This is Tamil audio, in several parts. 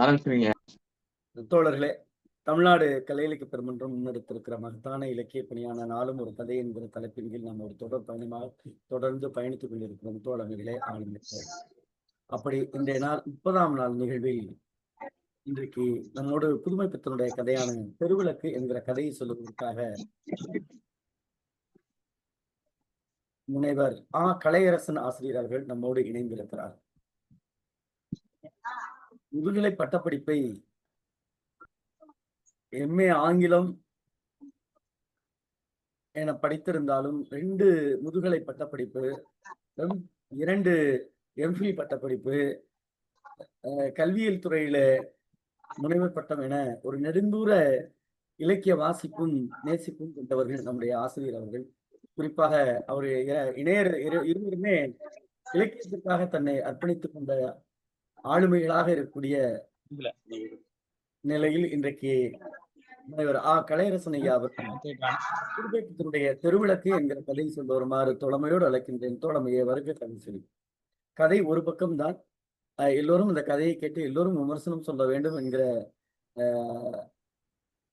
ஆரம்பிச்சுருவீங்க. தோழர்களே, தமிழ்நாடு கலை இலக்கிய பெருமன்றம் முன்னெடுத்திருக்கிற மகத்தான இலக்கிய பணியான நாளும் ஒரு கதை என்கிற தலைப்பின் கீழ் நாம் ஒரு தொடர் பயணமாக தொடர்ந்து பயணித்துக் கொண்டிருக்கிறோம் தோழர்களே, ஆளுநர்களே. அப்படி இன்றைய நாள் 30ஆம் நாள் நிகழ்வில் இன்றைக்கு நம்மோடு புதுமை பித்தனுடைய கதையான தெருவிளக்கு என்கிற கதையை சொல்லுவதற்காக முனைவர் கலையரசன் ஆசிரியர் அவர்கள் நம்மோடு இணைந்திருக்கிறார். முதுநிலை பட்டப்படிப்பை MA ஆங்கிலம் என படித்திருந்தாலும் 2 முதுகலை பட்டப்படிப்பு, 2 MPhil பட்டப்படிப்பு, கல்வியியல் துறையில முனைவர் பட்டம் என ஒரு நெடுந்தூர இலக்கிய வாசிப்பும் நேசிப்பும் கொண்டவர்கள் நம்முடைய ஆசிரியர் அவர்கள். குறிப்பாக அவர் இணையர் இருவருமே இலக்கியத்திற்காக தன்னை அர்ப்பணித்துக் கொண்ட ஆளுமைகளாக இருக்கக்கூடிய நிலையில் இன்றைக்கு முனைவர் கலையரசன் ஐயா அவர்களுடைய தெருவிளக்கு என்கிற கதையை சொல்ல வருமாறு தோழமையோடு அழைக்கின்றேன். தோழமையை வருக கதை சொல்லி. கதை ஒரு பக்கம்தான். எல்லோரும் இந்த கதையை கேட்டு எல்லோரும் விமர்சனம் சொல்ல வேண்டும் என்கிற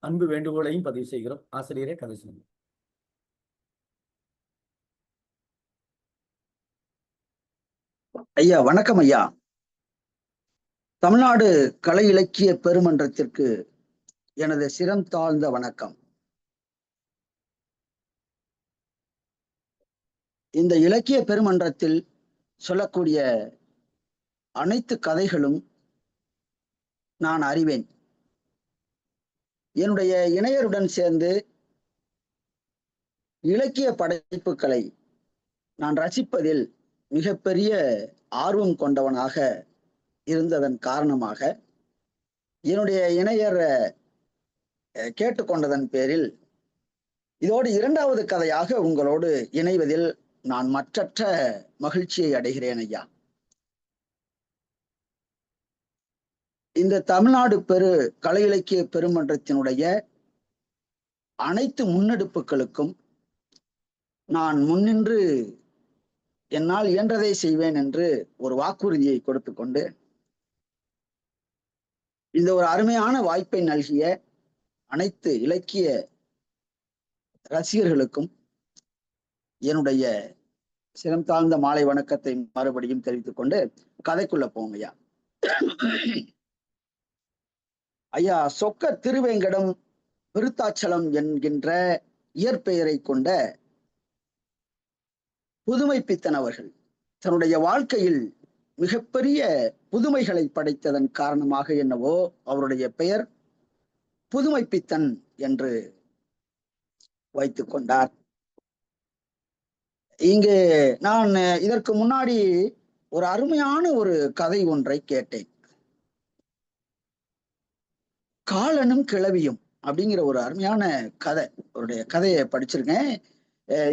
அன்பு வேண்டுகோளையும் பதிவு செய்கிறோம். ஆசிரியரே கதை சொல்லுங்க. ஐயா வணக்கம். ஐயா, தமிழ்நாடு கலை இலக்கிய பெருமன்றத்திற்கு எனது சிரம் தாழ்ந்த வணக்கம். இந்த இலக்கிய பெருமன்றத்தில் சொல்லக்கூடிய அனைத்து கதைகளும் நான் அறிவேன். என்னுடைய இணையருடன் சேர்ந்து இலக்கிய படைப்புகளை நான் ரசிப்பதில் மிகப்பெரிய ஆர்வம் கொண்டவனாக இருந்ததன் காரணமாக என்னுடைய இணையர் கேட்டுக்கொண்டதன் பேரில் இதோடு 2வது கதையாக உங்களோடு இணைவதில் நான் மற்றற்ற மகிழ்ச்சியை அடைகிறேன். ஐயா, இந்த தமிழ்நாடு கலை இலக்கிய பெருமன்றத்தினுடைய அனைத்து முன்னெடுப்புகளுக்கும் நான் முன்னின்று என்னால் இயன்றதை செய்வேன் என்று ஒரு வாக்குறுதியை கொடுத்து கொண்டு இந்த ஒரு அருமையான வாய்ப்பை நல்கிய அனைத்து இலக்கிய ரசிகர்களுக்கும் என்னுடைய சிரம் தாழ்ந்த மாலை வணக்கத்தை மறுபடியும் தெரிவித்துக் கொண்டு கதைக்குள்ள போங்க. ஐயா, ஐயா சொக்க திருவேங்கடம் விருத்தாச்சலம் என்கின்ற இயற்பெயரை கொண்ட புதுமை பித்தன் அவர்கள் தன்னுடைய வாழ்க்கையில் மிகப்பெரிய புதுமைகளை படைத்ததன் காரணமாக என்னவோ அவருடைய பெயர் புதுமை பித்தன் என்று வைத்துக் கொண்டார். இங்கு நான் இதற்கு முன்னாடி ஒரு அருமையான ஒரு கதை ஒன்றை கேட்டேன். காலனும் கிழவியும் அப்படிங்கிற ஒரு அருமையான கதை, அவருடைய கதையை படிச்சிருக்கேன்.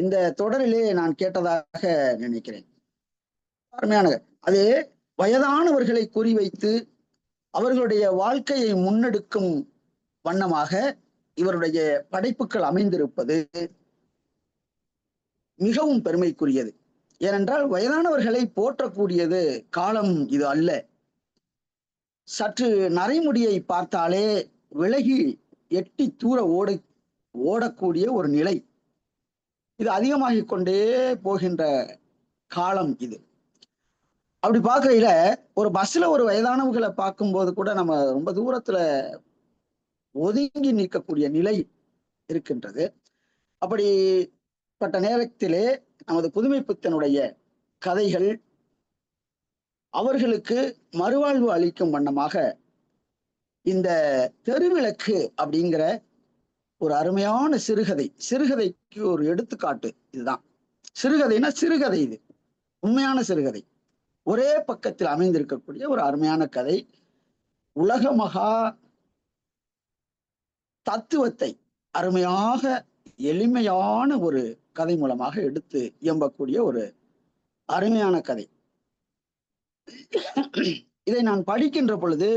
இந்த தொடரிலே நான் கேட்டதாக நினைக்கிறேன். அருமையான அது வயதானவர்களை குறிவைத்து அவர்களுடைய வாழ்க்கையை முன்னெடுக்கும் வண்ணமாக இவருடைய படைப்புகள் அமைந்திருப்பது மிகவும் பெருமைக்குரியது. ஏனென்றால் வயதானவர்களை போற்றக்கூடியது காலம் இது அல்ல. சற்று நரைமுடியை பார்த்தாலே விலகி எட்டி தூர ஓடக்கூடிய ஒரு நிலை, இது அதிகமாகிக் கொண்டே போகின்ற காலம் இது. அப்படி பார்க்கையில ஒரு பஸ்ல ஒரு வயதானவர்களை பார்க்கும்போது கூட நம்ம ரொம்ப தூரத்துல ஒதுங்கி நிற்கக்கூடிய நிலை இருக்கின்றது. அப்படிப்பட்ட நேரத்திலே நமது புதுமை பித்தனுடைய கதைகள் அவர்களுக்கு மறுவாழ்வு அளிக்கும் வண்ணமாக இந்த தெருவிளக்கு அப்படிங்கிற ஒரு அருமையான சிறுகதைக்கு ஒரு எடுத்துக்காட்டு இதுதான். சிறுகதைனா சிறுகதை, இது உண்மையான சிறுகதை, ஒரே பக்கத்தில் அமைந்திருக்கக்கூடிய ஒரு அருமையான கதை. உலக மகா தத்துவத்தை அருமையாக எளிமையான ஒரு கதை மூலமாக எடுத்து இயம்பக்கூடிய ஒரு அருமையான கதை. இதை நான் படிக்கின்ற பொழுது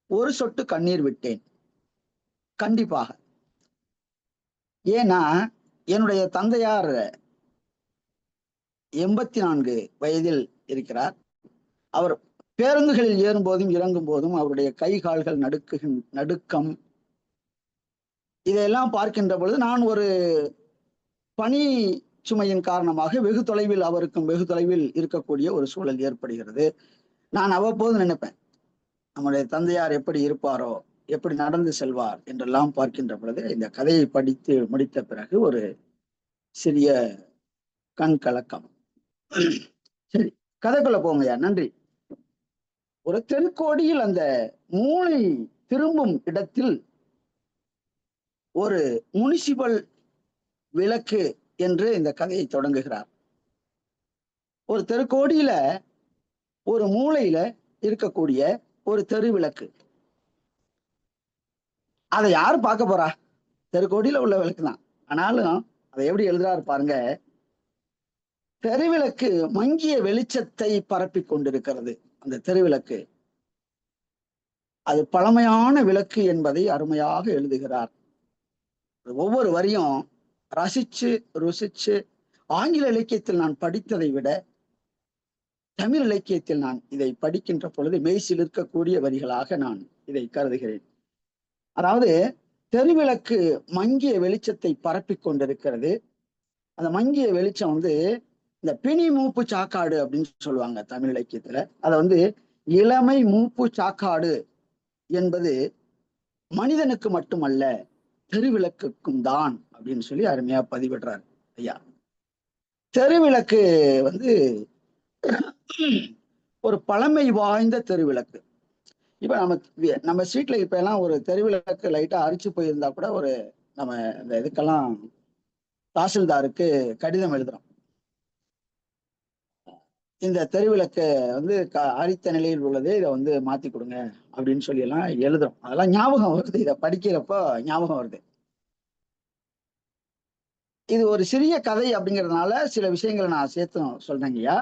ஒரு சொட்டு கண்ணீர் விட்டேன். கண்டிப்பாக. ஏன்னா என்னுடைய தந்தையார் 84 வயதில் இருக்கிறார். அவர் பேருந்துகளில் ஏறும் போதும் இறங்கும் போதும் அவருடைய கை கால்கள் நடுக்கம் இதையெல்லாம் பார்க்கின்ற பொழுது நான் ஒரு பணி சுமையின் காரணமாக வெகு தொலைவில் அவருக்கும் வெகு தொலைவில் இருக்கக்கூடிய ஒரு சூழல் ஏற்படுகிறது. நான் அவ்வப்போது நினைப்பேன், நம்முடைய தந்தையார் எப்படி இருப்பாரோ, எப்படி நடந்து செல்வார் என்றெல்லாம் பார்க்கின்ற பொழுது இந்த கதையை படித்து முடித்த பிறகு ஒரு சிறிய கண் கலக்கம். சரி, கதைக்குள்ள போங்கய்யா. நன்றி. ஒரு தென்கோடியில் அந்த மூளை திரும்பும் இடத்தில் ஒரு முனிசிபல் விளக்கு என்று இந்த கதையை தொடங்குகிறார். ஒரு தெருக்கோடியில ஒரு மூலையில இருக்கக்கூடிய ஒரு தெரு விளக்கு. அதை யார் பார்க்க போறா? தெருக்கோடியில உள்ள விளக்கு தான். ஆனாலும் அதை எப்படி எழுதுறாரு பாருங்க. தெருவிளக்கு மங்கிய வெளிச்சத்தை பரப்பி கொண்டிருக்கிறது. அந்த தெருவிளக்கு அது பழமையான விளக்கு என்பதை அருமையாக எழுதுகிறார். ஒவ்வொரு வரியும் ரசிச்சு ருசிச்சு ஆங்கில இலக்கியத்தில் நான் படித்ததை விட தமிழ் இலக்கியத்தில் நான் இதை படிக்கின்ற பொழுது மெய்சில் இருக்கக்கூடிய வரிகளாக நான் இதை கருதுகிறேன். அதாவது தெருவிளக்கு மங்கிய வெளிச்சத்தை பரப்பி கொண்டிருக்கிறது. அந்த மங்கிய வெளிச்சம் இந்த பிணி மூப்பு சாக்காடு அப்படின்னு சொல்லுவாங்க தமிழ் இலக்கியத்துல. அதை இளமை மூப்பு சாக்காடு என்பது மனிதனுக்கு மட்டுமல்ல தெருவிளக்குக்கும் தான் அப்படின்னு சொல்லி அருமையா பதிவிடுறாரு ஐயா. தெருவிளக்கு ஒரு பழமை வாய்ந்த தெருவிளக்கு. இப்ப நம்ம ஸ்ட்ரீட்ல இப்ப எல்லாம் ஒரு தெருவிளக்கு லைட்டா அரிச்சு போயிருந்தா கூட நம்ம இந்த இதுக்கெல்லாம் தாசில்தாருக்கு கடிதம் எழுதுறோம். இந்த தெருவிளக்கு அரித்த நிலையில் உள்ளது, இதை மாத்தி கொடுங்க அப்படின்னு சொல்லி எல்லாம் எழுதுறோம். அதெல்லாம் ஞாபகம் வருது, இதை படிக்கிறப்போ ஞாபகம் வருது. இது ஒரு சிறிய கதை அப்படிங்கிறதுனால சில விஷயங்களை நான் சேர்த்து சொல்றேங்கய்யா.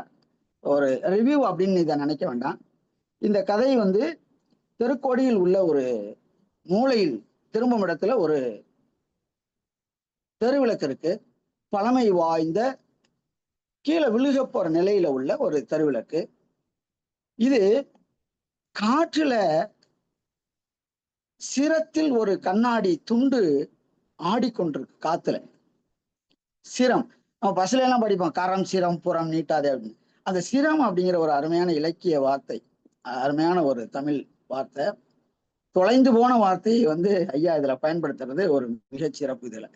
ஒரு ரிவ்யூ அப்படின்னு இதை நினைக்க வேண்டாம். இந்த கதை தெருக்கோடியில் உள்ள ஒரு மூலையில் திரும்பும் இடத்துல ஒரு தெருவிளக்கு இருக்கு. பழமை வாய்ந்த கீழே விழுக போற நிலையில உள்ள ஒரு தெருவிளக்கு. இது காற்றுல சிரத்தில் ஒரு கண்ணாடி துண்டு ஆடிக்கொண்டிருக்கு. காத்துல சிரம், நம்ம பஸ்ல எல்லாம் படிப்போம், கரம் சிரம் புறம் நீட்டாதே அப்படின்னு. அந்த சிரம் அப்படிங்கிற ஒரு அருமையான இலக்கிய வார்த்தை, அருமையான ஒரு தமிழ் வார்த்தை. தொலைந்து போன வார்த்தையை ஐயா இதுல பயன்படுத்துறது ஒரு மிகச் சிறப்பு. இதுல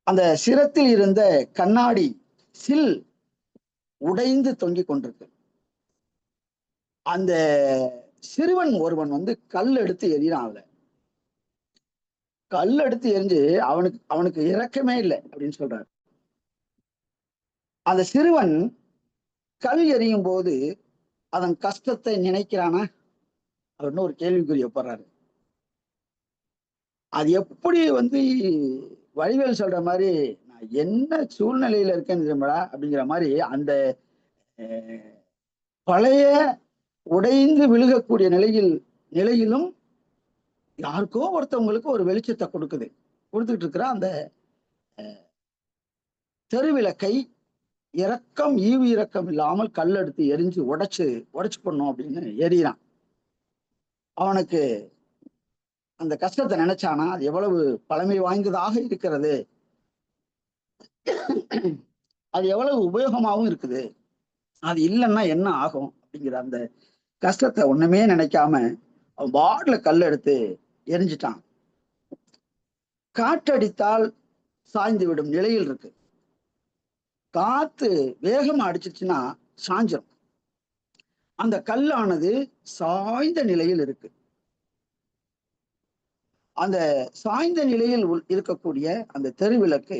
அந்த சிரத்தில் இருந்த கண்ணாடி சில் உடைந்து தொங்கிக் கொண்டிருக்கு. அந்த சிறுவன் ஒருவன் கல் எடுத்து எறிகிறான். அதுல கல் எடுத்து எரிஞ்சு அவனுக்கு இரக்கமே இல்லை அப்படின்னு சொல்றாரு. அந்த சிறுவன் கல் எறியும் போது அதன் கஷ்டத்தை நினைக்கிறானா அப்படின்னு ஒரு கேள்விக்குரிய போடுறாரு. அது எப்படி வடிவேல் சொல்ற மாதிரி நான் என்ன சூழ்நிலையில இருக்கேன்னு தெரியுமாடா அப்படிங்கிற மாதிரி அந்த பழைய உடைந்து விழுகக்கூடிய நிலையிலும் யாருக்கோ ஒருத்தவங்களுக்கு ஒரு வெளிச்சத்தை கொடுத்துட்டு இருக்கிற அந்த தெருவிளக்கை ஈவு இரக்கம் இல்லாமல் கல் எடுத்து எரிஞ்சு உடைச்சு பண்ணும் அப்படின்னு எறிகிறான். அவனுக்கு அந்த கஷ்டத்தை நினைச்சானா அது எவ்வளவு பழமை வாய்ந்ததாக இருக்கிறது, அது எவ்வளவு உபயோகமாகவும் இருக்குது, அது இல்லைன்னா என்ன ஆகும் அப்படிங்கிற அந்த கஷ்டத்தை ஒண்ணுமே நினைக்காம அவன் பாட்ல கல் எடுத்து எரிஞ்சிட்டான். காற்றடித்தால் சாய்ந்து விடும் நிலையில் இருக்கு. காத்து வேகமா அடிச்சிச்சுன்னா சாஞ்சிரும். அந்த கல்லானது சாய்ந்த நிலையில் இருக்கு. அந்த சாய்ந்த நிலையில் இருக்கக்கூடிய அந்த தெருவிளக்கு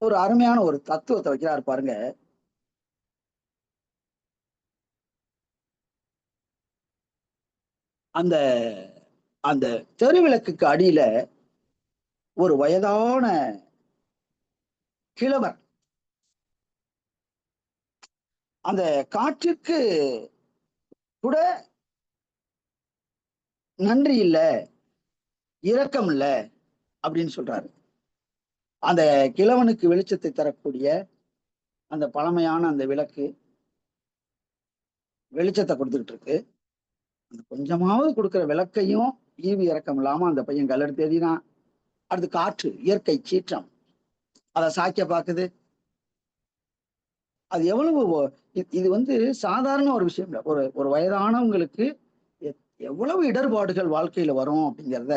ஒரு அருமையான ஒரு தத்துவத்தை வைக்கிறாரு பாருங்க. அந்த அந்த தெருவிளக்குக்கு அடியில ஒரு வயதான கிழவர் அந்த காற்றுக்கு கூட நன்றி இல்ல, இரக்கம் இல்ல அப்படின்னு சொல்றாரு. அந்த கிழவனுக்கு வெளிச்சத்தை தரக்கூடிய அந்த பழமையான அந்த விளக்கு வெளிச்சத்தை கொடுத்துக்கிட்டு இருக்கு. அந்த கொஞ்சமாவது கொடுக்குற விளக்கையும் ஈவு இறக்கம் இல்லாம அந்த பையன் கல்லெடுத்து எறினான். அடுத்து காற்று, இயற்கை சீற்றம் அதை சாய்க்க பாக்குது. அது எவ்வளவு இது வந்து சாதாரண ஒரு விஷயம் இல்லை. ஒரு வயதானவங்களுக்கு எவ்வளவு இடர்பாடுகள் வாழ்க்கையில வரும் அப்படிங்கிறத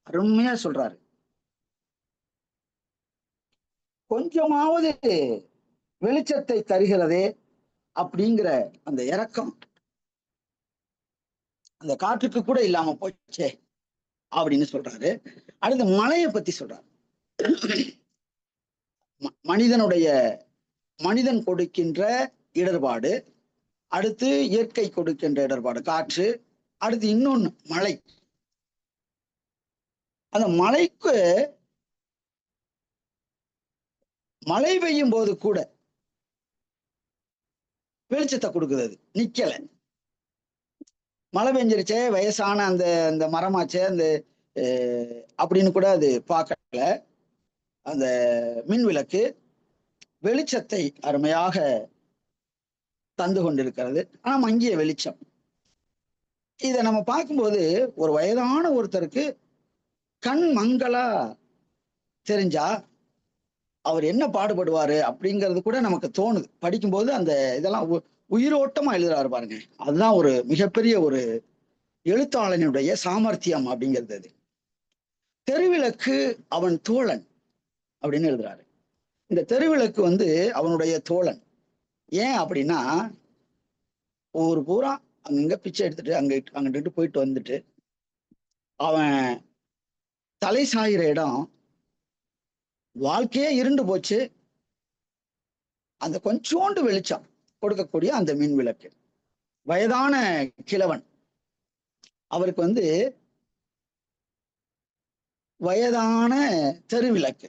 அருமையா சொல்றாரு. கொஞ்சமாவது வெளிச்சத்தை தருகிறதே அப்படிங்கிற அந்த இரக்கம் அந்த காற்றுக்கு கூட இல்லாம போச்சே அப்படின்னு சொல்றாரு. அடுத்து மழையை பத்தி சொல்றாரு. மனிதன் கொடுக்கின்ற இடர்பாடு, அடுத்து இயற்கை கொடுக்கின்ற இடர்பாடு காற்று, அடுத்து இன்னொன்னு மழை. அந்த மழைக்கு மழை பெய்யும் போது கூட வெளிச்சத்தை கொடுக்குது. அது நிக்கல. மழை பெஞ்சிருச்சே, வயசான அந்த அந்த மரமாச்சே அந்த அப்படின்னு கூட அது பார்க்கல. அந்த மின் விளக்கு வெளிச்சத்தை அருமையாக தந்து கொண்டிருக்கிறது. ஆனா மங்கிய வெளிச்சம். இதை நம்ம பார்க்கும்போது ஒரு வயதான ஒருத்தருக்கு கண் மங்களா தெரிஞ்சா அவர் என்ன பாடுபடுவாரு அப்படிங்கிறது கூட நமக்கு தோணுது. படிக்கும்போது அந்த இதெல்லாம் உயிரோட்டமா எழுதுறாரு பாருங்க. அதுதான் ஒரு மிகப்பெரிய ஒரு எழுத்தாளனுடைய சாமர்த்தியம் அப்படிங்கிறது. அது தெருவிளக்கு அவன் தோழன் அப்படின்னு எழுதுறாரு. இந்த தெருவிளக்கு வந்து அவனுடைய தோழன். ஏன் அப்படின்னா ஒரு பூரா அங்கங்க பிச்சை எடுத்துட்டு அங்கிட்டு போயிட்டு வந்துட்டு அவன் தலை சாயிற இடம் வாழ்க்கையே இருண்டு போச்சு. அந்த கொஞ்சோண்டு வெளிச்சம் கொடுக்கக்கூடிய அந்த மின் விளக்கு. வயதான கிழவன், அவருக்கு வந்து வயதான தெருவிளக்கு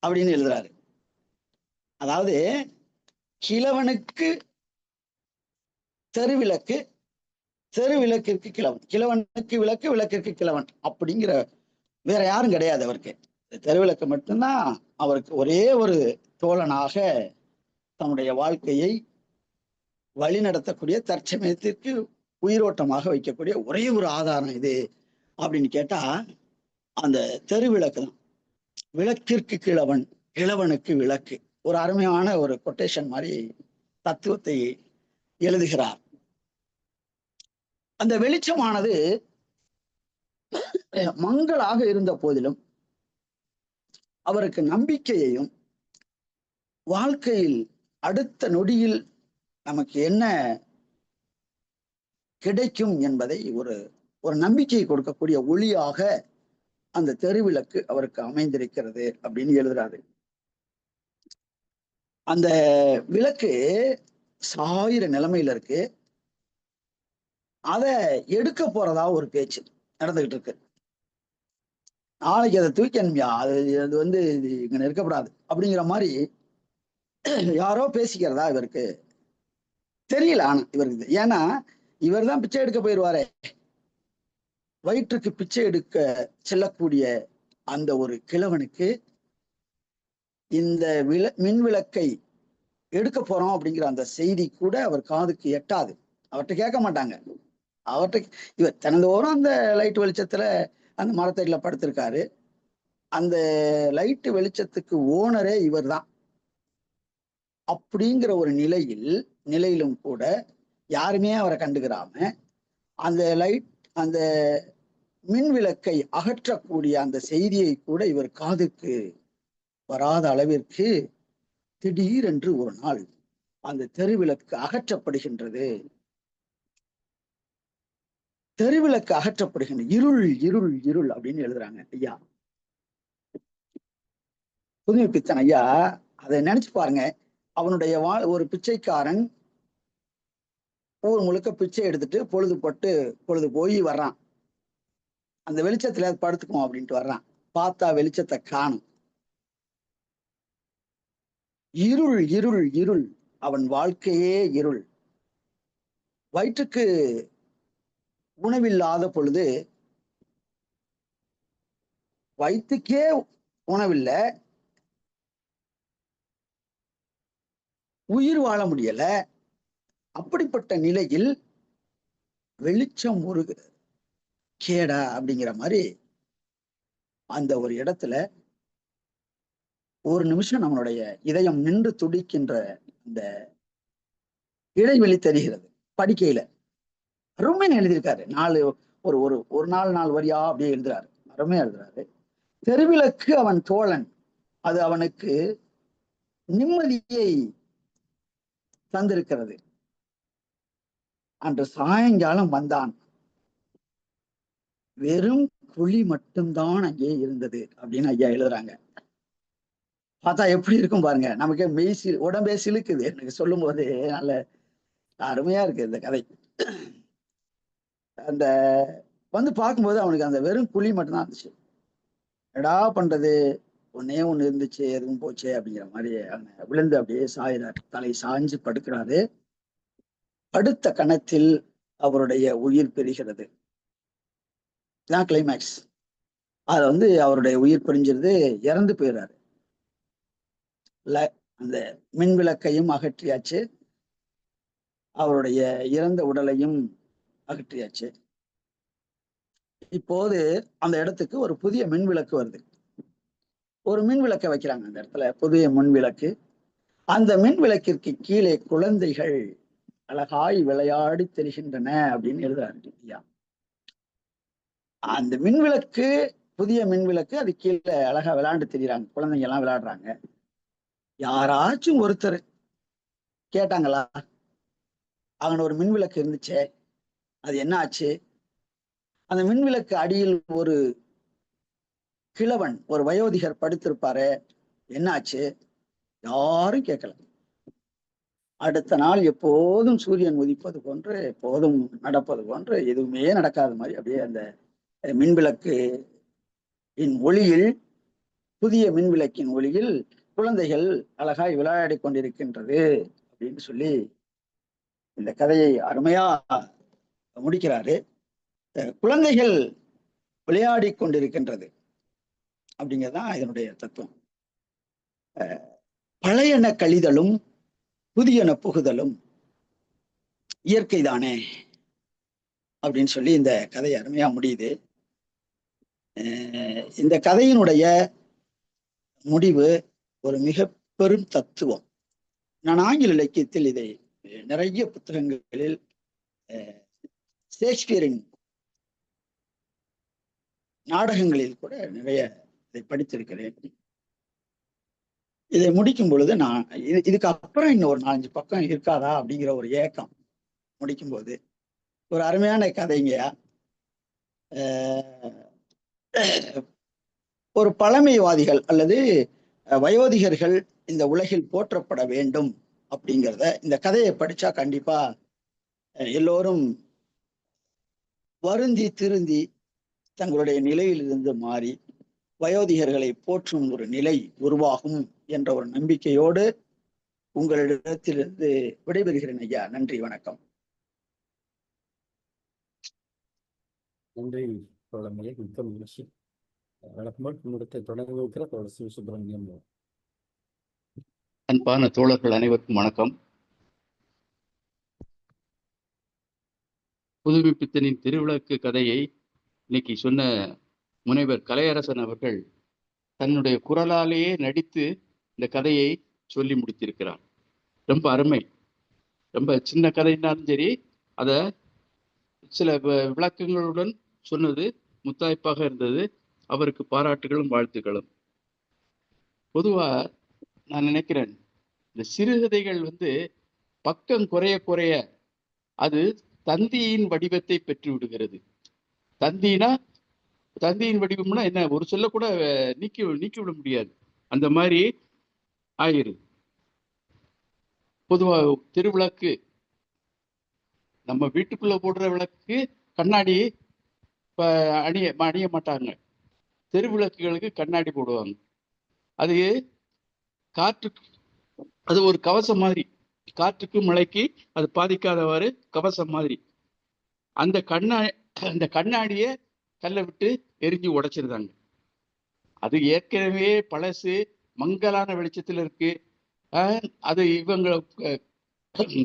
அப்படின்னு எழுதுறாரு. அதாவது கிழவனுக்கு தெருவிளக்கு, தெருவிளக்கிற்கு கிழவன், கிழவனுக்கு விளக்கு, விளக்கிற்கு கிழவன் அப்படிங்கிற வேற யாரும் கிடையாது அவருக்கு. தெருவிளக்கு மட்டும்தான் அவருக்கு ஒரே ஒரு தோழனாக தன்னுடைய வாழ்க்கையை வழிநடத்தக்கூடிய, தற்சமயத்திற்கு உயிரோட்டமாக வைக்கக்கூடிய ஒரே ஒரு ஆதாரம் இது அப்படின்னு கேட்டா அந்த தெருவிளக்கு தான். விளக்கிற்கு கிழவன், கிழவனுக்கு விளக்கு. ஒரு அருமையான ஒரு கொட்டேஷன் மாதிரி தத்துவத்தை எழுதுகிறார். அந்த வெளிச்சமானது மங்களாக இருந்த போதிலும் அவருக்கு நம்பிக்கையையும், வாழ்க்கையில் அடுத்த நொடியில் நமக்கு என்ன கிடைக்கும் என்பதை ஒரு ஒரு நம்பிக்கையை கொடுக்கக்கூடிய ஒளியாக அந்த தெருவிளக்கு அவருக்கு அமைந்திருக்கிறது அப்படின்னு எழுதுறாரு. அந்த விளக்கு சாயிர நிலைமையில இருக்கு. அதை எடுக்க போறதா ஒரு பேச்சு நடந்துகிட்டு இருக்கு. நாளைக்கு அதை தூக்கி அனுப்பியா, அது வந்து இங்க இருக்கப்படாது அப்படிங்கிற மாதிரி யாரோ பேசிக்கிறதா இவருக்கு தெரியல. ஆனா இவருக்கு, ஏன்னா இவர் தான் பிச்சை எடுக்க போயிடுவாரே. வயிற்றுக்கு பிச்சை எடுக்க செல்லக்கூடிய அந்த ஒரு கிழவனுக்கு இந்த மின் விளக்கை எடுக்க போறோம் அப்படிங்கிற அந்த செய்தி கூட அவர் காதுக்கு எட்டாது. அவர்கிட்ட கேட்க மாட்டாங்க. அவர்கிட்ட இவர் தினந்தோறும் அந்த லைட் வெளிச்சத்துல அந்த மரத்தடியில படுத்திருக்காரு. அந்த லைட்டு வெளிச்சத்துக்கு ஓனரே இவர் தான். அப்படிங்கிற ஒரு நிலையிலும் கூட யாருமே அவரை கண்டுக்கிறாம அந்த மின் விளக்கை அகற்றக்கூடிய அந்த செய்தியை கூட இவர் காதுக்கு வராத அளவிற்கு திடீரென்று ஒரு நாள் அந்த தெருவிளக்கு அகற்றப்படுகின்றது. தெருவிளக்கு அகற்றப்படுகின்ற இருள் இருள் இருள் அப்படின்னு எழுதுறாங்க ஐயா புதுமை பித்தன் ஐயா. அதை நினைச்சு பாருங்க. அவனுடைய ஒரு பிச்சைக்காரன் ஊர் முழுக்க பிச்சை எடுத்துட்டு பொழுது போய் வர்றான். அந்த வெளிச்சத்துல படுத்துக்குவோம் அப்படின்ட்டு வர்றான். பார்த்தா வெளிச்சத்தை காணும். இருள் இருள் இருள், அவன் வாழ்க்கையே இருள். வயிற்றுக்கு உணவில்லாத பொழுது, வயிற்றுக்கே உணவில்லை, உயிர் வாழ முடியல, அப்படிப்பட்ட நிலையில் வெளிச்சம் ஒரு கேடா அப்படிங்கிற மாதிரி அந்த ஒரு இடத்துல ஒரு நிமிஷம் நம்மளுடைய இதயம் நின்று துடிக்கின்ற அந்த இடைவெளி தெரிகிறது. படிக்கையில அருமையா எழுதியிருக்காரு. ஒரு ஒரு ஒரு நாலு வரியா அப்படியே எழுதுறாரு. அருமையா எழுதுறாரு. தெருவிளக்கு அவன் தோழன், அது அவனுக்கு நிம்மதியை தந்திருக்கிறது. அன்று சாயங்காலம் வந்தான், வெறும் குழி மட்டும்தான் அங்கே இருந்தது அப்படின்னு ஐயா எழுதுறாங்க. பார்த்தா எப்படி இருக்கும் பாருங்க. நமக்கே உடம்பே சிலுக்குது. எனக்கு சொல்லும் போது நல்ல அருமையா இருக்கு இந்த கதை. அந்த வந்து பார்க்கும்போது அவனுக்கு அந்த வெறும் குழி மட்டும்தான் இருந்துச்சு. என்னடா பண்றது, ஒன்னே ஒண்ணு இருந்துச்சு, எதுவும் போச்சு அப்படிங்கிற மாதிரி விழுந்து அப்படியே சாயிறார். தலை சாஞ்சு படுக்கிறாரு. அடுத்த கணத்தில் அவருடைய உயிர் பெறுகிறது. இதான் கிளைமேக்ஸ். அது வந்து அவருடைய உயிர் பிரிஞ்சிருது, இறந்து போயிடுறாரு. அந்த மின் விளக்கையும் அகற்றியாச்சு, அவருடைய இறந்த உடலையும் அகற்றியாச்சு. இப்போது அந்த இடத்துக்கு ஒரு புதிய மின் விளக்கு வருது. ஒரு மின் விளக்கை வைக்கிறாங்க அந்த இடத்துல, புதிய மின் விளக்கு. அந்த மின் விளக்கிற்கு கீழே குழந்தைகள் அழகாய் விளையாடி தெரிகின்றன அப்படின்னு எழுதுறாரு ஐயா. அந்த மின் விளக்கு, புதிய மின் விளக்கு, அது கீழே அழகா விளையாண்டு தெரியுறாங்க, குழந்தைங்க எல்லாம் விளையாடுறாங்க. யாராச்சும் ஒருத்தர் கேட்டாங்களா, அங்க ஒரு மின் விளக்கு இருந்துச்சே, அது என்ன ஆச்சு? அந்த மின் விளக்கு அடியில் ஒரு கிழவன், ஒரு வயோதிகர் படுத்திருப்பாரு, என்ன ஆச்சு? யாரும் கேட்கல. அடுத்த நாள் எப்போதும் சூரியன் உதிப்பது போன்று, எப்போதும் நடப்பது போன்று, எதுவுமே நடக்காத மாதிரி அப்படியே அந்த மின்விளக்கு ஒளியில், புதிய மின்விளக்கின் ஒளியில் குழந்தைகள் அழகாய் விளையாடி கொண்டிருக்கின்றது அப்படின்னு சொல்லி இந்த கதையை அருமையா முடிக்கிறாரு. குழந்தைகள் விளையாடி கொண்டிருக்கின்றது அப்படிங்கிறதான் இதனுடைய தத்துவம். பழையன கழிதலும் புதியன புகுதலும் இயற்கை தானே அப்படின்னு சொல்லி இந்த கதை அருமையா முடியுது. இந்த கதையினுடைய முடிவு ஒரு மிக பெரும் தத்துவம். நான் ஆங்கில இலக்கியத்தில் இதை நிறைய புத்தகங்களில், ஷேக்ஸ்பியரின் நாடகங்களில் கூட நிறைய இதை படித்திருக்கிறேன். இதை முடிக்கும் பொழுது நான் இதுக்கு அப்புறம் இன்னும் ஒரு 4-5 பக்கம் இருக்காதா அப்படிங்கிற ஒரு ஏக்கம் முடிக்கும்போது, ஒரு அருமையான கதைங்கயா. ஒரு பழமைவாதிகள் அல்லது வயோதிகர்கள் இந்த உலகில் போற்றப்பட வேண்டும் அப்படிங்கிறத இந்த கதையை படிச்சா கண்டிப்பா எல்லோரும் வருந்தி திருந்தி தங்களுடைய நிலையிலிருந்து மாறி வயோதிகர்களை போற்றும் ஒரு நிலை உருவாகும் என்ற ஒரு நம்பிக்கையோடு உங்களிடத்திலிருந்து விடைபெறுகிறேன் ஐயா. நன்றி, வணக்கம். நன்றி தோழமையை, மிக்க மகிழ்ச்சி. வழக்கம்போல் முன்னெடுத்து தொடங்கி வைக்கிற தோழர் சிவசுப்பிரமணியம். அன்பான தோழர்கள் அனைவருக்கும் வணக்கம். புதுமைப்பித்தனின் திருவிளக்கு கதையை இன்னைக்கு சொன்ன முனைவர் கலையரசன் அவர்கள் தன்னுடைய குரலாலேயே நடித்து இந்த கதையை சொல்லி முடித்திருக்கிறார். ரொம்ப அருமை. ரொம்ப சின்ன கதைனாலும் சரி, அதை சில விளக்கங்களுடன் சொன்னது முத்தாய்ப்பாக இருந்தது. அவருக்கு பாராட்டுகளும் வாழ்த்துக்களும். பொதுவா நான் நினைக்கிறேன், இந்த சிறுகதைகள் பக்கம் குறைய குறைய அது தந்தியின் வடிவத்தை பெற்று விடுகிறது. தந்தியின் வடிவம்னா என்ன, ஒரு சொல்ல கூட நீக்கி விட முடியாது, அந்த மாதிரி ஆயிரு. பொதுவா திருவிளக்கு, நம்ம வீட்டுக்குள்ள போடுற விளக்கு கண்ணாடி அணிய மாட்டாங்க. தெருவிளக்குகளுக்கு கண்ணாடி போடுவாங்க. அது காற்றுக்கு, அது ஒரு கவசம் மாதிரி, காற்றுக்கு மழைக்கு அது பாதிக்காதவாறு கவசம் மாதிரி. அந்த கண்ணாடிய கல்லை விட்டு எரிஞ்சு உடைச்சிருந்தாங்க. அது ஏற்கனவே பழசு, மங்கலான வெளிச்சத்துல இருக்கு. அது இவங்க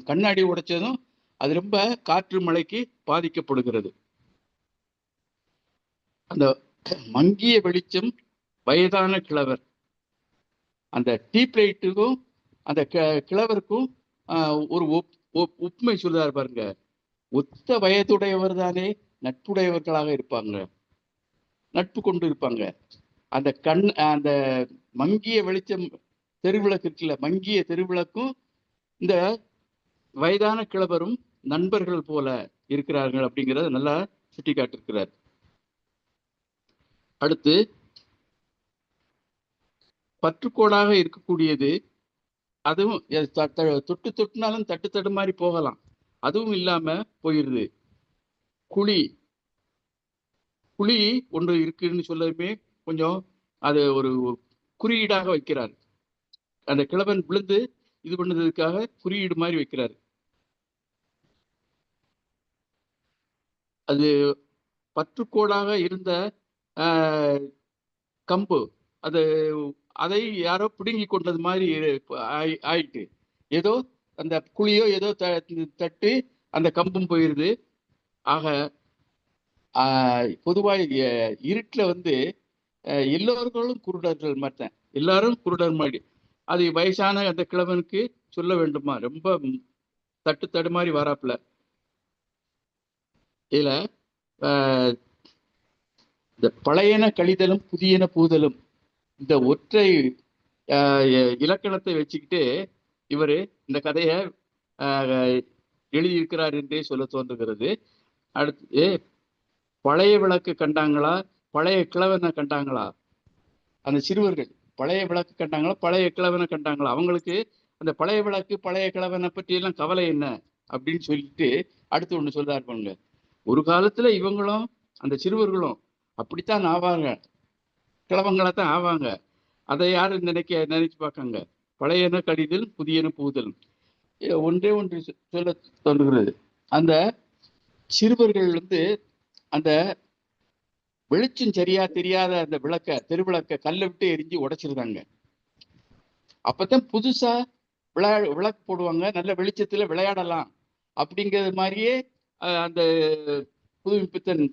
கண்ணாடி உடைச்சதும் அது ரொம்ப காற்று மழைக்கு பாதிக்கப்படுகிறது. அந்த மங்கிய வெளிச்சம் வயதான கிழவர், அந்த டீப் லைட்டுக்கும் அந்த கிழவருக்கும் ஒரு ஒப்புமை சொல்றாரு பாருங்க. ஒத்த வயதுடையவர் தானே நட்புடையவர்களாக இருப்பாங்க, நட்பு கொண்டு இருப்பாங்க. அந்த அந்த மங்கிய வெளிச்சம் தெருவிளக்கு இருக்குல்ல, மங்கிய தெருவிளக்கும் இந்த வயதான கிழவரும் நண்பர்கள் போல இருக்கிறார்கள் அப்படிங்கிறத நல்லா சுட்டி காட்டிருக்கிறார். அடுத்து பற்றுக்கோடாக இருக்கக்கூடியது, அதுவும் தொட்டு தொட்டுனாலும் தட்டு தடு மாதிரி போகலாம், அதுவும் இல்லாம போயிருது. குழி ஒன்று இருக்குன்னு சொல்லவே கொஞ்சம் அது ஒரு குறியீடாக வைக்கிறார். அந்த கிழவன் விழுந்து இது பண்ணதுக்காக குறியீடு மாதிரி வைக்கிறார். அது பற்றுக்கோடாக இருந்த கம்பு, அதை யாரோ பிடுங்கி கொண்டது மாதிரி ஆயிட்டு, ஏதோ அந்த குழியோ ஏதோ தட்டு அந்த கம்பும் போயிருது. ஆக பொதுவாக இருட்டில் எல்லோர்களும் குருடர்கள் மாட்டேன், எல்லாரும் குருடர் மாதிரி. அது வயசான அந்த கிழவனுக்கு சொல்ல வேண்டுமா? ரொம்ப தட்டு தடுமாறி வராப்புல. இதுல இந்த பழையன கழிதலும் புதியன பூதலும், இந்த ஒற்றை இலக்கணத்தை வச்சுக்கிட்டு இவரு இந்த கதையை எழுதியிருக்கிறார் என்றே சொல்ல தோன்றுகிறது. அடுத்து பழைய விளக்கு கண்டாங்களா, பழைய கிழவனை கண்டாங்களா? அந்த சிறுவர்கள் பழைய விளக்கு கண்டாங்களா, பழைய கிழவனை கண்டாங்களா? அவங்களுக்கு அந்த பழைய விளக்கு பழைய கிழவனை பற்றி எல்லாம் கவலை என்ன அப்படின்னு சொல்லிட்டு அடுத்து ஒண்ணு சொல்றாரு பாருங்க. ஒரு காலத்துல இவங்களும் அந்த சிறுவர்களும் அப்படித்தான் ஆவாங்க, கிழவங்களைத்தான் ஆவாங்க. அதை யாரு நினைச்சு பார்க்காங்க. பழையன கடிதல் புதியன பூதல். ஒன்றே ஒன்று சொல்ல தோன்றுகிறது. அந்த சிறுவர்கள் அந்த வெளிச்சம் சரியா தெரியாத அந்த தெருவிளக்க கல்லை விட்டு எரிஞ்சு உடைச்சிருந்தாங்க. அப்பதான் புதுசா விளக்கு போடுவாங்க, நல்ல வெளிச்சத்துல விளையாடலாம் அப்படிங்கிறது மாதிரியே அந்த புதுப்பித்தன்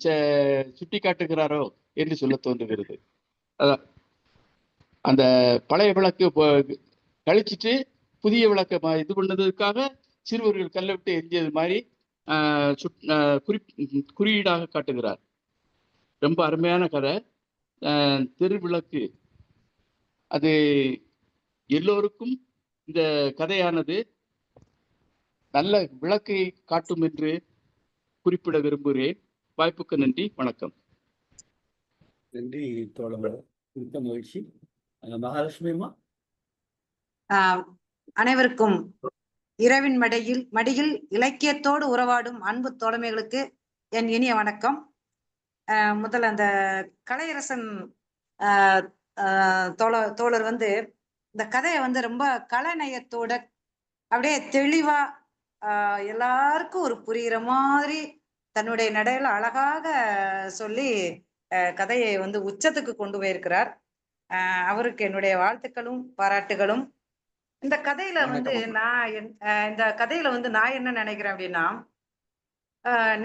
சுட்டி காட்டுகிறாரோ என்று சொல்ல தோன்றுகிறது. அதான் அந்த பழைய விளக்கு கழிச்சிட்டு புதிய விளக்க இது பண்ணதுக்காக சிறுவர்கள் கல்லை விட்டு எரிஞ்சது மாதிரி குறியீடாக காட்டுகிறார். ரொம்ப அருமையான கதை. தெருவிளக்கு, அது எல்லோருக்கும் இந்த கதையானது நல்ல விளக்கை காட்டும் என்று குறிப்பிட விரும்புகிறேன். வாய்ப்புக்கு நன்றி, வணக்கம். நன்றி தோழர், மிக்க மகிழ்ச்சி. மகாலட்சுமிமா. அனைவருக்கும் இரவின் மடியில் இலக்கியத்தோடு உறவாடும் அன்பு தோழமைகளுக்கு என் இனிய வணக்கம். முதல்ல அந்த கலையரசன் தோழர் இந்த கதையை ரொம்ப கலைநயத்தோட அப்படியே தெளிவா எல்லாருக்கும் ஒரு புரிகிற மாதிரி தன்னுடைய நடையில அழகாக சொல்லி கதையை உச்சத்துக்கு கொண்டு போயிருக்கிறார். அவருக்கு என்னுடைய வாழ்த்துக்களும் பாராட்டுகளும். இந்த கதையில இந்த கதையில நான் என்ன நினைக்கிறேன் அப்படின்னா,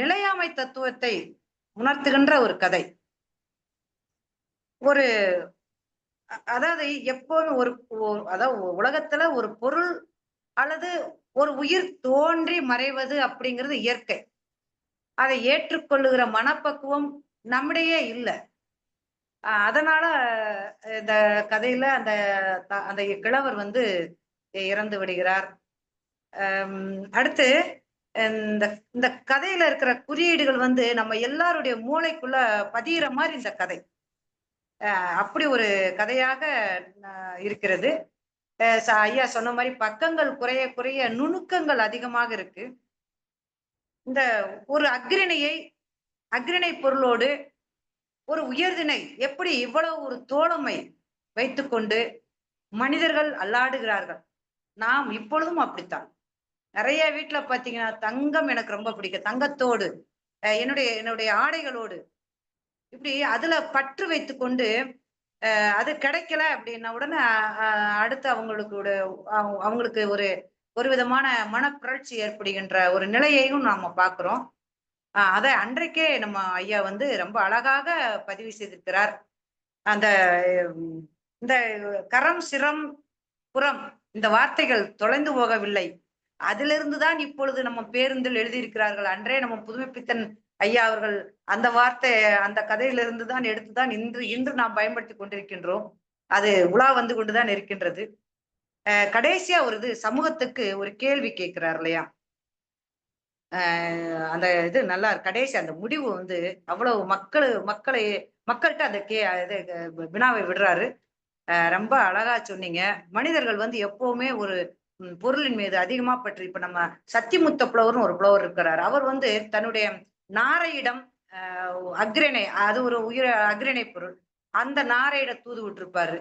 நிலையாமை தத்துவத்தை உணர்த்துகின்ற ஒரு கதை. அதாவது எப்போதும் அதாவது உலகத்துல ஒரு பொருள் அல்லது ஒரு உயிர் தோன்றி மறைவது அப்படிங்கிறது இயற்கை. அதை ஏற்றுக்கொள்ளுகிற மனப்பக்குவம் நம்மிடையே இல்லை. அதனால இந்த கதையில அந்த கிழவர் இறந்து விடுகிறார். அடுத்து இந்த கதையில இருக்கிற குறியீடுகள் நம்ம எல்லாருடைய மூளைக்குள்ள பதிகிற மாதிரி இந்த கதை அப்படி ஒரு கதையாக இருக்கிறது. ஐயா சொன்ன மாதிரி பக்கங்கள் குறைய குறைய நுணுக்கங்கள் அதிகமாக இருக்கு. இந்த ஒரு அக்ரிணை பொருளோடு ஒரு உயர்திணை எப்படி இவ்வளவு ஒரு தோழமை வைத்துக்கொண்டு மனிதர்கள் அல்லாடுகிறார்கள். நாம் இப்பொழுதும் அப்படித்தான். நிறைய வீட்டுல பாத்தீங்கன்னா தங்கம் எனக்கு ரொம்ப பிடிக்கும், தங்கத்தோடு என்னுடைய ஆடைகளோடு இப்படி அதுல பற்று வைத்துக்கொண்டு அது கிடைக்கல அப்படின்னா உடனே அடுத்து அவங்களுக்கு ஒரு ஒரு விதமான மனப்புரட்சி ஏற்படுகின்ற ஒரு நிலையையும் நாம பார்க்கிறோம். அதை அன்றைக்கே நம்ம ஐயா வந்து ரொம்ப அழகாக பதிவு செய்திருக்கிறார். அந்த இந்த கரம் சிரம் புறம் இந்த வார்த்தைகள் தொலைந்து போகவில்லை. அதிலிருந்து தான் இப்பொழுது நம்ம பேருந்தில் எழுதியிருக்கிறார்கள். அன்றே நம்ம புதுமைப்பித்தன் ஐயா அவர்கள் அந்த வார்த்தை அந்த கதையிலிருந்து தான் எடுத்துதான் இன்று நாம் பயன்படுத்தி கொண்டிருக்கின்றோம். அது உலா வந்து கொண்டுதான் இருக்கின்றது. கடைசியா ஒரு இது சமூகத்துக்கு ஒரு கேள்வி கேட்கிறார் இல்லையா? அந்த இது நல்லா கடைசி அந்த முடிவு வந்து அவ்வளவு மக்கள்கிட்ட அந்த வினாவை விடுறாரு. ரொம்ப அழகா சொன்னீங்க. மனிதர்கள் வந்து எப்பவுமே ஒரு பொருளின் மீது அதிகமா பற்றி இப்ப நம்ம சத்திமுத்த புலவர்னு ஒரு புலவர் இருக்கிறார். அவர் வந்து தன்னுடைய நாரையிடம் அக்ரிணை, அது ஒரு அக்ரிணை பொருள், அந்த நாரையிட தூது விட்டுருப்பாரு.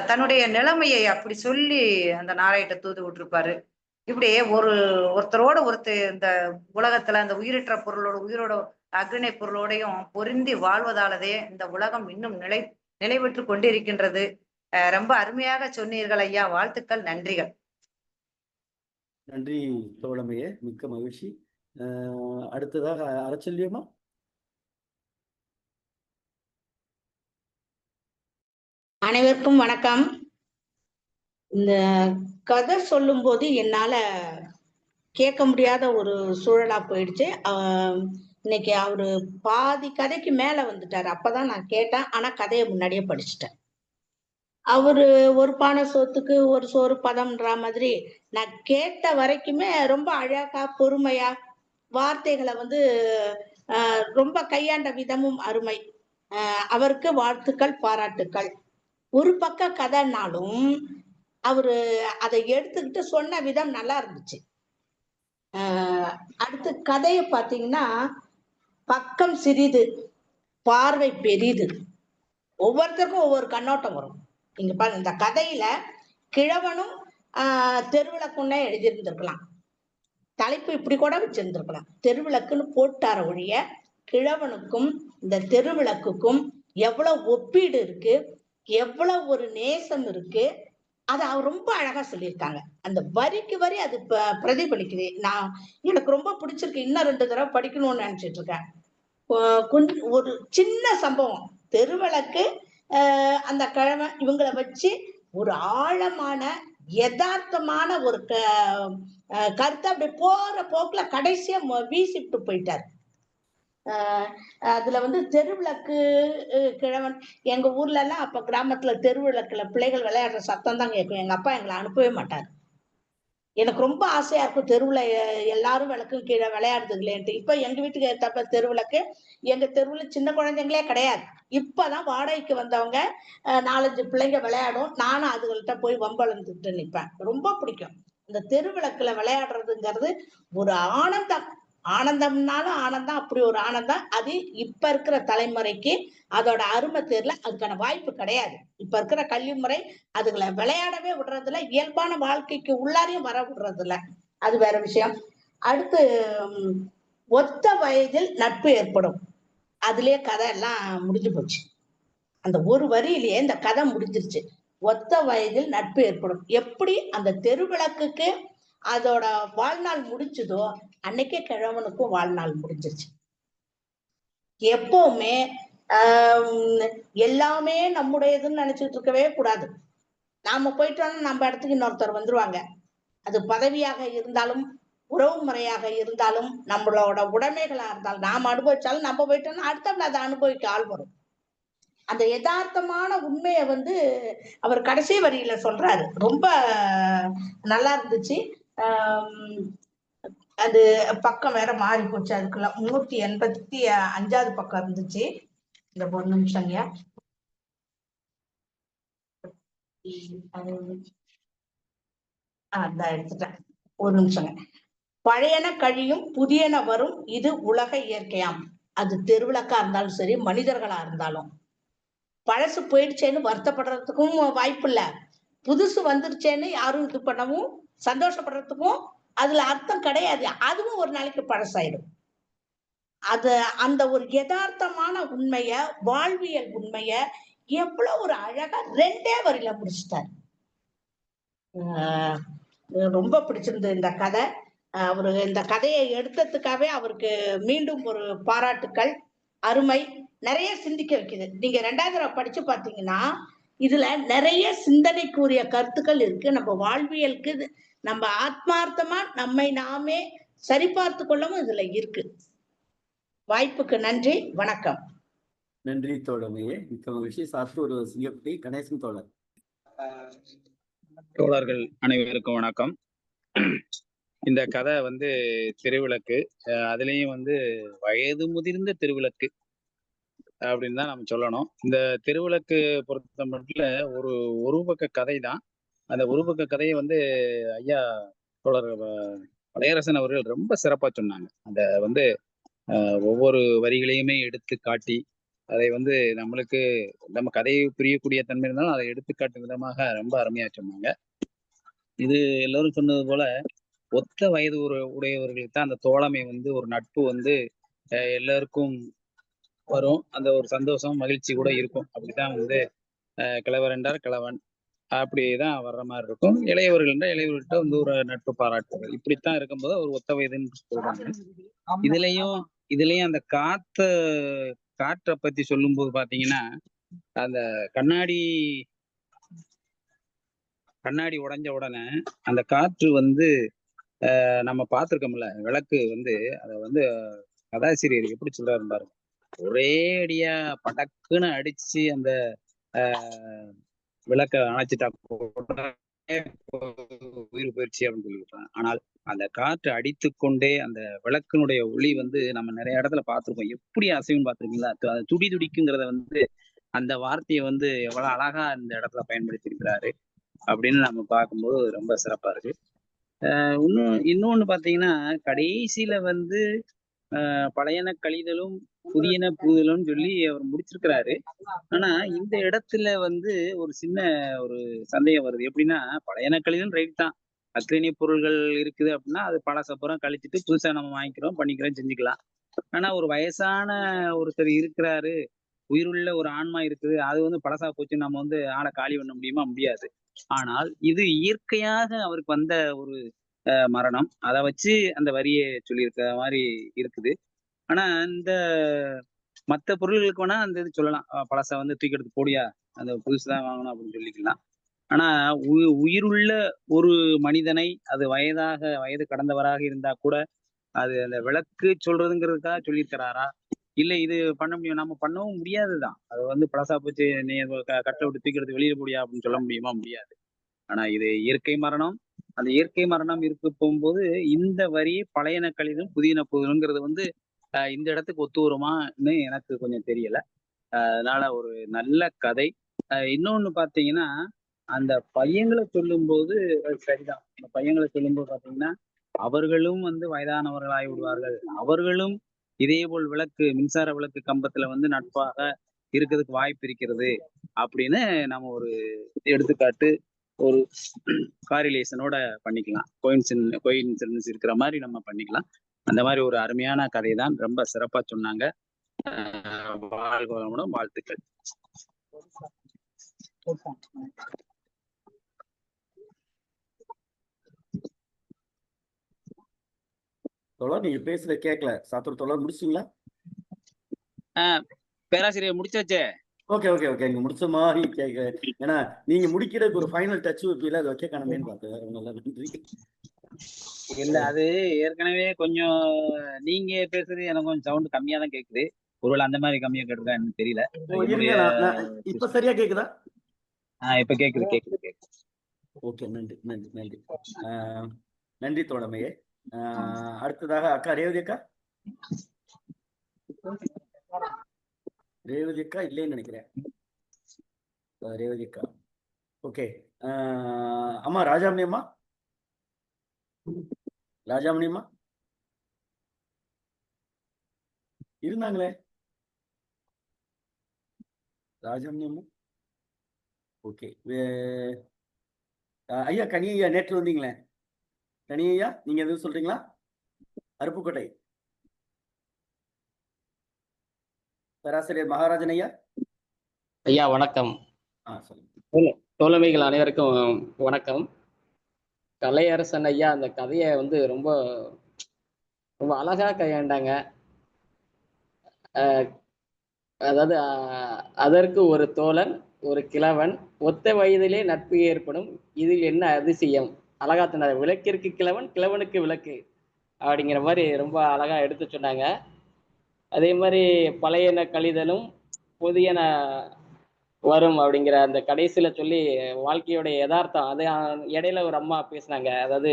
தன்னுடைய நிலைமையை அப்படி சொல்லி அந்த நாரையிட்ட தூது விட்டுருப்பாரு. இப்படி ஒருத்தரோட இந்த உலகத்துல அந்த உயிரற்ற பொருளோட உயிரோட அக்ரிணை பொருளோடையும் பொருந்தி வாழ்வதாலதே இந்த உலகம் இன்னும் நிலை பெற்று கொண்டிருக்கின்றது. ரொம்ப அருமையாக சொன்னீர்கள் ஐயா. வாழ்த்துக்கள், நன்றிகள். நன்றி தோழமையே, மிக்க மகிழ்ச்சி. அடுத்ததாக அறச்சொல்லியம்மா. அனைவருக்கும் வணக்கம். இந்த கதை சொல்லும் போது என்னால கேட்க முடியாத ஒரு சூழலா போயிடுச்சு. இன்னைக்கு அவரு பாதி கதைக்கு மேல வந்துட்டாரு. அப்பதான் நான் கேட்டேன். ஆனா கதையை முன்னாடியே படிச்சுட்டேன். அவரு ஒரு பானை சோத்துக்கு ஒரு சோறு பதம்ன்ற மாதிரி நான் கேட்ட வரைக்குமே ரொம்ப அழகா பொறுமையா வார்த்தைகளை வந்து ரொம்ப கையாண்ட விதமும் அருமை. அவருக்கு வாழ்த்துக்கள், பாராட்டுக்கள். ஒரு பக்க கதைனாலும் அவரு அதை எடுத்துக்கிட்டு சொன்ன விதம் நல்லா இருந்துச்சு. அடுத்து கதையை பார்த்தீங்கன்னா, பக்கம் சிறிது பார்வை பெரிது. ஒவ்வொருத்தருக்கும் ஒவ்வொரு கண்ணோட்டம் வரும். இங்க பாருங்க, இந்த கதையில கிழவனும் தெருவிளக்குன்னே எழுதியிருந்திருக்கலாம். தலைப்பு இப்படி கூட வச்சிருந்திருக்கலாம். தெருவிளக்குன்னு போட்டார ஒழிய கிழவனுக்கும் இந்த தெருவிளக்குக்கும் எவ்வளவு ஒப்பீடு இருக்கு, எவ்வளவு ஒரு நேசம் இருக்கு, அதை அவர் ரொம்ப அழகா சொல்லியிருக்காங்க. அந்த வரிக்கு வரி அது பிரதிபலிக்குது. எனக்கு ரொம்ப பிடிச்சிருக்கு. இன்னும் 2 தடவை படிக்கணும்னு நினைச்சிட்டு இருக்கேன். ஒரு சின்ன சம்பவம், தெருவிளக்கு, அந்த கிழமை, இவங்களை வச்சு ஒரு ஆழமான யதார்த்தமான ஒரு கருத்தை அப்படி போற போக்குல கடைசியா வீசிட்டு போயிட்டார். அதுல வந்து தெருவிளக்கு கிழவன், எங்க ஊர்ல எல்லாம் அப்ப கிராமத்துல தெருவிளக்குல பிள்ளைகள் விளையாடுற சத்தம் தான் கேட்கும். எங்க அப்பா எங்களை அனுப்பவே மாட்டார். எனக்கு ரொம்ப ஆசையா இருக்கும் தெருவுல எல்லாரும் விளக்கும் கீழே விளையாடுதுங்களேன்ட்டு. இப்ப எங்க வீட்டுக்கு ஏத்தப்ப தெருவிளக்கு, எங்க தெருவுல சின்ன குழந்தைங்களே கிடையாது. இப்பதான் வாடகைக்கு வந்தவங்க 4-5 பிள்ளைங்க விளையாடும். நானும் அதுகள்கிட்ட போய் வம்பளந்துட்டு நிற்பேன். ரொம்ப பிடிக்கும். இந்த தெருவிளக்குல விளையாடுறதுங்கிறது ஒரு ஆனந்தம். ஆனந்தம்னாலும் ஆனந்தம், அப்படி ஒரு ஆனந்தம். அது இப்ப இருக்கிற தலைமுறைக்கு அதோட அருமை தெரியல. அதுக்கான வாய்ப்பு கிடையாது. இப்ப இருக்கிற கல்வி முறை அதுகளை விளையாடவே விடுறதில்ல, இயல்பான வாழ்க்கைக்கு உள்ளாரையும் வர விடுறதில்ல. அது வேற விஷயம். அடுத்து ஒத்த வயதில் நட்பு ஏற்படும். அதுலயே கதை எல்லாம் முடிஞ்சு போச்சு. அந்த ஒரு வரியிலேயே இந்த கதை முடிஞ்சிருச்சு. ஒத்த வயதில் நட்பு ஏற்படும். எப்படி அந்த தெருவிளக்குக்கு அதோட வாழ்நாள் முடிச்சதோ அன்னைக்கே கிழவனுக்கும் வாழ்நாள் முடிஞ்சிருச்சு. எப்பவுமே எல்லாமே நம்முடையதுன்னு நினைச்சிட்டு இருக்கவே கூடாது. நாம போயிட்டோம்னா நம்ம இடத்துக்கு இன்னொருத்தர் வந்துருவாங்க. அது பதவியாக இருந்தாலும் உறவு முறையாக இருந்தாலும் நம்மளோட உடைமைகளா இருந்தாலும் நாம அனுபவிச்சாலும் நம்ம போயிட்டோம்னா அடுத்தவங்க அதை அனுபவிக்க ஆள் வரும். அந்த யதார்த்தமான உண்மையை வந்து அவர் கடைசி வரியில சொல்றாரு. ரொம்ப நல்லா இருந்துச்சு. அது பக்கம் வேற மாறி போச்சு. அதுக்குள்ள 385வது பக்கம் இருந்துச்சு. இந்த ஒரு நிமிஷங்க, எடுத்துட்டேன். ஒரு நிமிஷங்க. பழையன கழியும், புதியன வரும், இது உலக இயற்கையாம். அது தெருவிளக்கா இருந்தாலும் சரி, மனிதர்களா இருந்தாலும். பழசு போயிடுச்சேன்னு வருத்தப்படுறதுக்கும் வாய்ப்பு இல்ல, புதுசு வந்துருச்சேன்னு யாரும் இது பண்ணவும் சந்தோஷப்படுறதுக்கும் அதுல அர்த்தம் கிடையாது. அதுவும் ஒரு நாளைக்கு பழசாயிடும். அந்த ஒரு யதார்த்தமான உண்மைய, வாழ்வியல் உண்மைய எவ்வளவு ஒரு அழகா 2 வரியில முடிச்சிட்டாரு. ரொம்ப பிடிச்சிருந்தது இந்த கதை. அவரு இந்த கதையை எடுத்ததுக்காகவே அவருக்கு மீண்டும் ஒரு பாராட்டுக்கள். அருமை. நிறைய சிந்திக்க வைக்குது. நீங்க 2வது தடவை படிச்சு பார்த்தீங்கன்னா இதுல நிறைய சிந்தனைக்குரிய கருத்துக்கள் இருக்கு. நம்ம வாழ்வியலுக்கு நம்ம ஆத்மார்த்தமா நம்மை நாமே சரிபார்த்து கொள்ளவும் இதுல இருக்கு. வாய்ப்புக்கு நன்றி. வணக்கம். நன்றி தோழமையே, மிக்க மகிழ்ச்சி. சாத்தூர் சிங்கப்பட்டி கணேசன் தோழர். தோழர்கள் அனைவருக்கும் வணக்கம். இந்த கதை திருவிளக்கு, அதுலேயும் வயது முதிர்ந்த திருவிளக்கு அப்படின்னு தான் நம்ம சொல்லணும். இந்த திருவிளக்கு பொறுத்த மட்டும் ஒரு பக்க கதை தான். அந்த ஒரு பக்க கதையை ஐயா தோழர் பழையரசன் அவர்கள் ரொம்ப சிறப்பா சொன்னாங்க. அந்த ஒவ்வொரு வரிகளையுமே எடுத்து காட்டி அதை நம்மளுக்கு நம்ம கதையை புரியக்கூடிய தன்மை இருந்தாலும் அதை எடுத்துக்காட்டும் விதமாக ரொம்ப அருமையா சொன்னாங்க. இது எல்லாரும் சொன்னது போல ஒத்த வயது உடையவர்களுக்கு தான் அந்த தோழமை ஒரு நட்பு எல்லாருக்கும் வரும். அந்த ஒரு சந்தோஷம் மகிழ்ச்சி கூட இருக்கும். அப்படித்தான் கிழவர் என்றார் கிழவன் அப்படிதான் வர்ற மாதிரி இருக்கும். இளையவர்கள்ன்ற இளையவர்கள்ட்ட ஒரு நட்பு பாராட்டுகள் இப்படித்தான் இருக்கும்போது ஒரு ஒத்த வயதுன்னு சொல்றாங்க. இதுலயும் அந்த காற்றை பத்தி சொல்லும் போது பாத்தீங்கன்னா, அந்த கண்ணாடி உடைஞ்ச உடனே அந்த காற்று நம்ம பார்த்திருக்கோம்ல, விளக்கு அதை கதாசிரியர் எப்படி சொல்றாரு பாருங்க. ஒரே அடியா படக்குன்னு அடிச்சு அந்த விளக்க அணைச்சிட்டா உயிர் போயிடுச்சு அப்படின்னு சொல்லியிருப்பாங்க. ஆனால் அந்த காற்று அடித்து கொண்டே அந்த விளக்கினுடைய ஒளி நம்ம நிறைய இடத்துல பார்த்திருக்கோம். எப்படி அசைவுன்னு பார்த்திருக்கீங்களா? அது துடி துடிக்குங்கிறத அந்த வார்த்தையை எவ்வளவு அழகா இந்த இடத்துல பயன்படுத்தி இருக்கிறாரு அப்படின்னு நம்ம பார்க்கும்போது ரொம்ப சிறப்பா இருக்கு. இன்னொன்னு பாத்தீங்கன்னா, கடைசியில பழையன கழிதலும் புதியன புகுதலும் சொல்லி அவர் முடிச்சிருக்கிறாரு. ஆனா இந்த இடத்துல ஒரு சின்ன ஒரு சந்தேகம் வருது. எப்படின்னா, பழையன கழிதல் ரைட் தான். அக்ரிணி பொருள்கள் இருக்குது அப்படின்னா அது பழசப்புறம் கழிச்சிட்டு புதுசா நம்ம வாங்கிக்கிறோம், பண்ணிக்கிறோம், செஞ்சுக்கலாம். ஆனா ஒரு வயசான ஒருத்தர் இருக்கிறாரு, உயிருள்ள ஒரு ஆன்மா இருக்குது, அது பழசா போச்சு, நம்ம ஆளை காலி பண்ண முடியுமா? முடியாது. ஆனால் இது இயற்கையாக அவருக்கு வந்த ஒரு மரணம். அதை வச்சு அந்த வரியை சொல்லியிருக்கிற மாதிரி இருக்குது. ஆனா இந்த மற்ற பொருள்களுக்கு வேணா அந்த இது சொல்லலாம், பழச தூக்கி எடுத்து போடியா, அந்த புதுசுதான் வாங்கணும் அப்படின்னு சொல்லிக்கலாம். ஆனா உயிருள்ள ஒரு மனிதனை, அது வயது கடந்தவராக இருந்தா கூட அது அந்த விளக்கு சொல்றதுங்கிறதுக்காக சொல்லியிருக்கிறாரா, இல்ல இது பண்ண முடியும், நம்ம பண்ணவும் முடியாதுதான். அது பழசா போச்சு, நீ கட்டை விட்டு தூக்கி எடுத்து வெளியே போடியா அப்படின்னு சொல்ல முடியுமா? முடியாது. ஆனா இது இயற்கை மரணம். அந்த இயற்கை மரணம் இருக்கு போகும்போது இந்த வரி பழையன கழிதும் புதியன புதுங்கிறது இந்த இடத்துக்கு ஒத்து வருமான்னு எனக்கு கொஞ்சம் தெரியல. அதனால ஒரு நல்ல கதை. இன்னொன்னு பாத்தீங்கன்னா, அந்த பையங்களை சொல்லும் போது சரிதான். அந்த பையங்களை சொல்லும் போது பாத்தீங்கன்னா, அவர்களும் வயதானவர்களாகி விடுவார்கள். அவர்களும் இதே போல் மின்சார விளக்கு கம்பத்துல நட்பாக இருக்கிறதுக்கு வாய்ப்பு இருக்கிறது அப்படின்னு நம்ம ஒரு எடுத்துக்காட்டு, ஒரு காரிலேஷனோட பண்ணிக்கலாம். கோயின்சிடன்ஸ் இருக்கிற மாதிரி நம்ம பண்ணிக்கலாம். அந்த மாதிரி ஒரு அருமையான கதை தான். ரொம்ப சிறப்பா சொன்னாங்க. வாழ்க வளமுடன். வாழ்த்துக்கள். தோழர், நீங்க பேசுற கேட்கல. சாத்தூர் தோழர் முடிச்சிங்களா? பேராசிரியர் முடிச்சாச்சே. ஓகே ஓகே ஓகே நீங்க முடிச்ச மாதிரி கேட்க. ஏன்னா நீங்க முடிக்கிறதுக்கு ஒரு ஃபைனல் டச் வைப்பீல, அது வைக்க காணமேன்னு பார்த்தேன். நல்லா நன்றி. இல்ல, அது ஏற்கனவே கொஞ்சம் நீங்க பேசுறது எனக்கு கொஞ்சம் சவுண்ட் கம்மியா தான் கேக்குது. ஒருவேளை அந்த மாதிரி கம்மியா கேட்டுருக்கா எனக்கு தெரியல. இப்ப சரியா கேக்குதா? இப்ப கேக்குது. ஓகே, நன்றி நன்றி நன்றி. நன்றி தோழமையே. அடுத்ததாக அக்கா ரேவதி அக்கா. ரேவதி அக்கா இல்லைன்னு நினைக்கிறேன். ரேவதி அக்கா ஓகே. அம்மா ராஜாமணி அம்மா, ராஜாமணி அம்மா இருந்தாங்களே. ராஜாமணி அம்மா ஓகே. ஐயா கனி ஐயா நேற்று வந்தீங்களே, கனி ஐயா நீங்க எதுவும் சொல்றீங்களா? அருப்புக்கோட்டை பேராசிரியர் மகாராஜன் ஐயா. ஐயா வணக்கம். சொல்லுங்க. தோழமைகள் அனைவருக்கும் வணக்கம். கலையரசன் ஐயா அந்த கதையை வந்து ரொம்ப ரொம்ப அழகா கையாண்டாங்க. அதாவது அதற்கு ஒரு தோழன் ஒரு கிழவன் ஒத்த வயதிலே நட்பு ஏற்படும் இதில் என்ன அதிசயம், அழகா சொன்னார். விளக்கிற்கு கிழவன் கிழவனுக்கு விளக்கு அப்படிங்கிற மாதிரி ரொம்ப அழகா எடுத்து சொன்னாங்க. அதே மாதிரி பழையன கழிதலும் புதியன வரும் அப்படிங்கிற அந்த கடைசியில சொல்லி வாழ்க்கையோட யதார்த்தம் அது இடையில ஒரு அம்மா பேசினாங்க. அதாவது